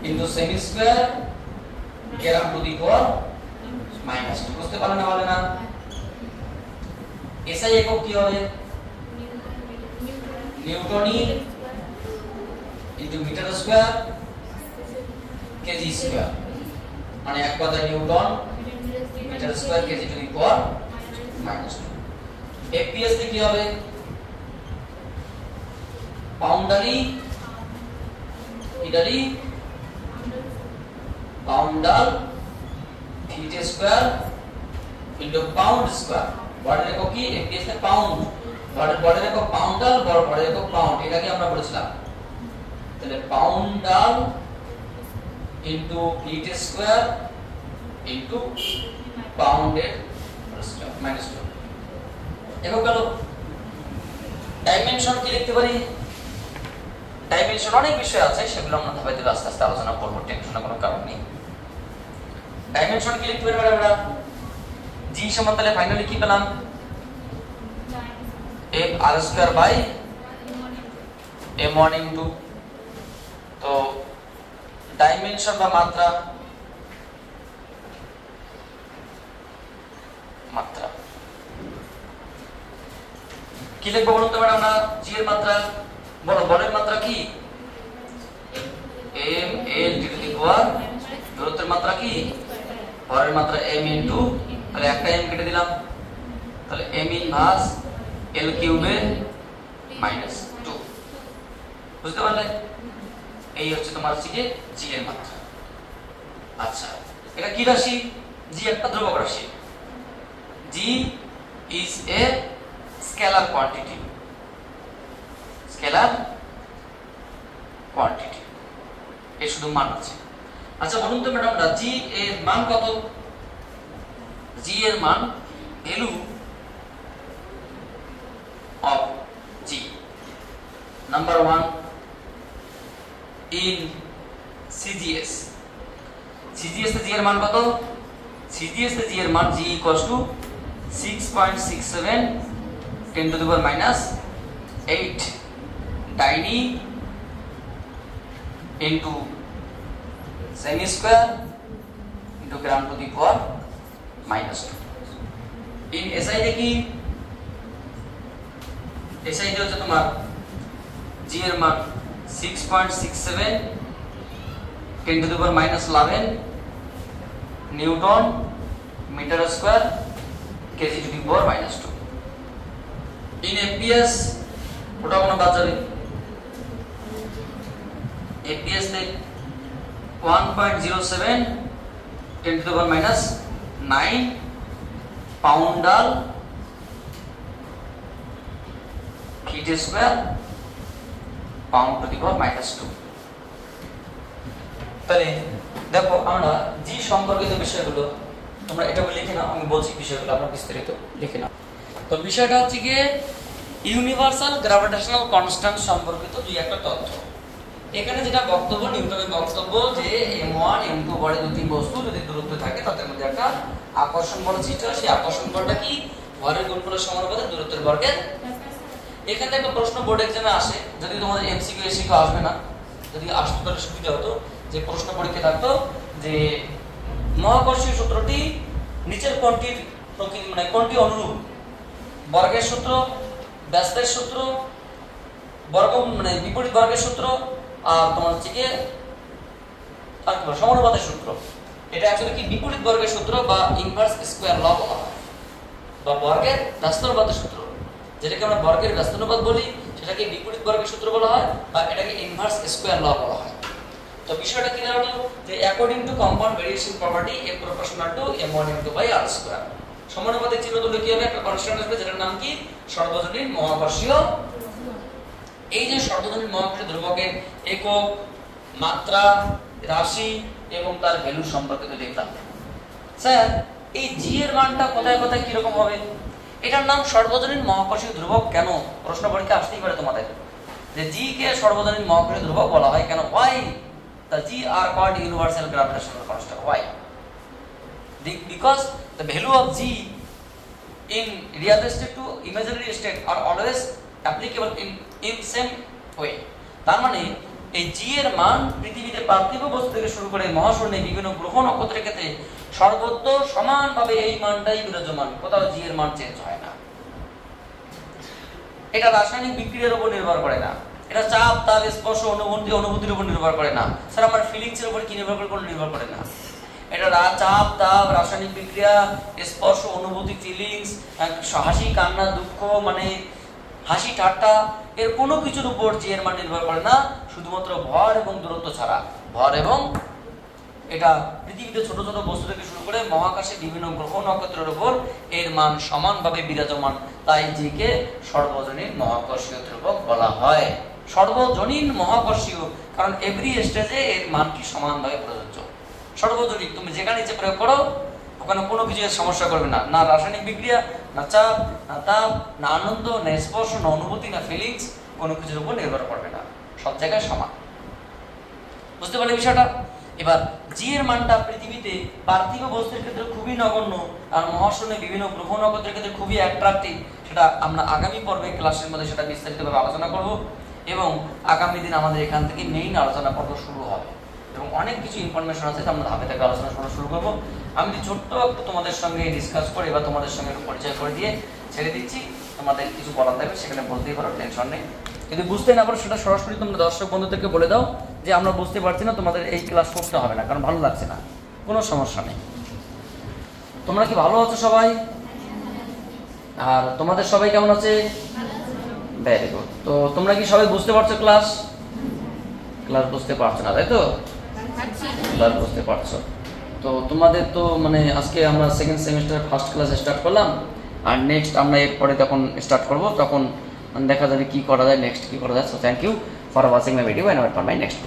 [SPEAKER 1] into semi square gram to the power -2। বুঝতে পারলেন না? বলে না? এসআই একক কি হবে? Newton into metre square kg square, মানে এক কথায় newton metre square kg to the power -2। FPS কি হবে? পাউন্ডারি ইটালি poundal feet square into pound square. ওয়ার্ডের একক কি? এফপিএস এ পাউন্ড। ভরের একক পাউন্ডাল, ভরের একক পাউন্ড, এটাকে আমরা বলেছিলাম। তাহলে poundal into feet square into পাউন্ডের মাইনাস 2। একক গেল। ডাইমেনশন কি লিখতে পারি? ডাইমেনশন অনেক বিষয় আছে, সেগুলো আমরা ধাপে ধাপে আস্তে আস্তে আলোচনা করব, টেনশনের কোনো কারণ নেই। ডাইমেনশন কি লিখতে পারি আমরা? জি সমান তাহলে ফাইনালি কি পেলাম? m r square by m1 into, তো ডাইমেনশন বা মাত্রা কি লিখবো বলুন তো ম্যাডাম? আমরা জি এর মাত্রা বলো, বলের মাত্রা কি? m l t to the power, দূরত্বের মাত্রা কি? ভরের মাত্রা m ইনটু, তাহলে একটা m কেটে দিলাম, তাহলে m ইনভার্স l কিউবে মাইনাস 2। বুঝতে পারলে? এই হচ্ছে তোমার জি এর মাত্রা। আচ্ছা, এটা কি রাশি? জি একটা ধ্রুবক রাশি। G is a scalar quantity, scalar quantity, এর শুধু মান আছে। আচ্ছা বলুন তো ম্যাডাম, জি এর মান কত? জি এর মান value of G number 1 in CGS. CGS এ জি এর মান কত? সিজিএস এ জি এর মান G equals to 6.67 10 to the power minus 8 tiny into semi square into gram to the power minus 2. in SI দেখি, SI তে হচ্ছে তোমার G এর মান 6.67 10 to the power minus 11 newton metre square kg to the power minus 2. in fps ওটা কোনো বাদ যাবে। fps তে 1.07 10 to the power minus 9 poundal feet square pound to the power minus 2। তাহলে দেখো আমরা জি সম্পর্কিত বিষয়গুলো তোমরা এটা লিখে নাও, আমি বলছি বিষয়গুলো আমরা বিস্তারিত লিখে নাও। তো বিষয়টা হচ্ছে কি ইউনিভার্সাল গ্র্যাভিটেশনাল কনস্ট্যান্ট সম্পর্কিত দুই একটা তথ্য। এখানে যেটা বক্তব্য, নিউটনের বক্তব্য যে m1 m2 বড় দুটি বস্তু যদি দূরত্ব থাকে তাদের মধ্যে একটা আকর্ষণ বল সৃষ্টি হয়। সেই আকর্ষণ বলটা কি? ভরের গুণফলের সমানুপাতে দূরত্বের বর্গের। এখানে একটা প্রশ্ন বোর্ড এক্সামে আসে, যদি তোমাদের এমসিকিউ এসিকিউ আসবে না, যদি আসতো তাহলে সুবিধা হতো যে প্রশ্ন পরীক্ষা থাকতো যে মহাকর্ষীয় সূত্রটি নিচের কোনটির প্রকৃতি মানে কোনটি অনুরূপ? বর্গের সূত্র, ব্যস্তের সূত্র, বর্গ মানে বিপরীত বর্গের সূত্র, আর তোমার হচ্ছে কি আর কি সমানুপাতের সূত্র। এটা অ্যাকচুয়ালি কি বিপরীত বর্গের সূত্র বা ইনভার্স স্কয়ার ল বলা হয়, বা বর্গের ব্যস্তানুপাতের সূত্র। যেটাকে আমরা বর্গের ব্যস্তানুপাত বলি সেটাকে বিপরীত বর্গের সূত্র বলা হয়, বা এটাকে ইনভার্স স্কয়ার ল বলা হয়। তো বিষয়টা কি দাঁড়ালো যে according to compound variation property এ proportional to m1 m2 by r square. সমানুপাতের চিহ্ন তুলে কি হবে? একটা কনস্ট্যান্ট আসবে যেটার নাম কি? সর্বজনীন মহাকর্ষীয়। এই যে সর্বজনীন মহাকর্ষীয় ধ্রুবকের একক, মাত্রা, রাশি এবং তার ভ্যালু সম্পর্কিত দেখলাম। স্যার এই জি এর মানটা কোথায় কোথায় কি রকম হবে? এটার নাম সর্বজনীন মহাকর্ষীয় ধ্রুবক কেন? প্রশ্ন পরীক্ষা আসতেই পারে তোমাদের যে জি কে সর্বজনীন মহাকর্ষীয় ধ্রুবক বলা হয় কেন? why the g are called universal gravitational constant? why? Because the value of g in real state to imaginary state are always applicable in same way. তার মানে এই জি এর মান পৃথিবীতে পার্থিব বস্তু থেকে শুরু করে মহাশূন্যে বিভিন্ন গ্রহ নক্ষত্রের ক্ষেত্রে সর্বত্র সমানভাবে এই মানটাই বিরাজমান, কোথাও জি এর মান চেঞ্জ হয় না। এটা রাসায়নিক বিক্রিয়ার উপর নির্ভর করে না, এটা চাপ, তাপ, স্পর্শ, অনুভূতির উপর নির্ভর করে না। স্যার আমার ফিলিংস এর উপর কি নির্ভর করে? কোনো নির্ভর করে না। এটা চাপ, তাপ, রাসায়নিক বিক্রিয়া, স্পর্শ, অনুভূতি, ফিলিংস, হাসি, কান্না, দুঃখ, মানে হাসি ঠাট্টা, এর কোনো কিছুর উপর জি এর মান নির্ভর করে না, শুধুমাত্র ভর এবং দূরত্ব ছাড়া। ভর এবং এটা পৃথিবীতে ছোট ছোট বস্তু থেকে শুরু করে মহাকাশে বিভিন্ন গ্রহ নক্ষত্রের উপর এর মান সমানভাবে বিরাজমান, তাই জিকে সর্বজনীন মহাকর্ষীয় ধ্রুবক বলা হয়। সর্বজনীন মহাকর্ষীয় কারণ এভরি স্টেজে এর মানটি সমানভাবে প্রযোজ্য। সর্বজনীন, তুমি যেখানে ইচ্ছে প্রয়োগ করো ওখানে কোনো কিছু সমস্যা করবে না, না রাসায়নিক বিক্রিয়া, না চাপ, না তাপ, না আনন্দ, না স্পর্শ, না অনুভূতি, না ফিলিংস, কোনো কিছুর উপর নির্ভর করবে না, সব জায়গায় সমান। বুঝতে পারলে বিষয়টা? এবার জি এর মানটা পৃথিবীতে পার্থিব বস্তুর ক্ষেত্রে খুবই নগণ্য, আর মহাশূন্যে বিভিন্ন গ্রহ নক্ষত্রের ক্ষেত্রে খুবই অ্যাট্রাকটিভ। সেটা আমরা আগামী পর্বে ক্লাসের মধ্যে সেটা বিস্তারিতভাবে আলোচনা করব, এবং আগামী দিন আমাদের এখান থেকে মেইন আলোচনা পর্ব শুরু হবে, এবং অনেক কিছু ইনফরমেশন আছে আমরা ধাপে ধাপে আলোচনা শুরু করবো। আমি ছোট্ট একটু তোমাদের সঙ্গে ডিসকাস করে বা তোমাদের সঙ্গে একটু পরিচয় করে দিয়ে ছেড়ে দিচ্ছি। তোমাদের কিছু বলার থাকবে সেখানে বলতেই পারো, টেনশন নেই। যদি বুঝতে না পারো সেটা সরাসরি তোমরা দর্শক বন্ধুদেরকে বলে দাও যে আমরা বুঝতে পারছি না, তোমাদের এই ক্লাস করতে হবে না, কারণ ভালো লাগছে না, কোনো সমস্যা নেই। তোমরা কি ভালো আছো সবাই? আর তোমাদের সবাই কেমন আছে? Very good. তো তোমরা কি সবাই বুঝতে পারছো ক্লাস বুঝতে পারছো না, তাই তো? ক্লাস বুঝতে পারছো তো? তোমাদের তো মানে আজকে আমরা second semester first class start করলাম, আর নেক্সট আমরা এরপরে যখন স্টার্ট করব তখন দেখা যাবে কি করা যায়, নেক্সট কি করা যায়। So thank you for watching my video and wait for my next class.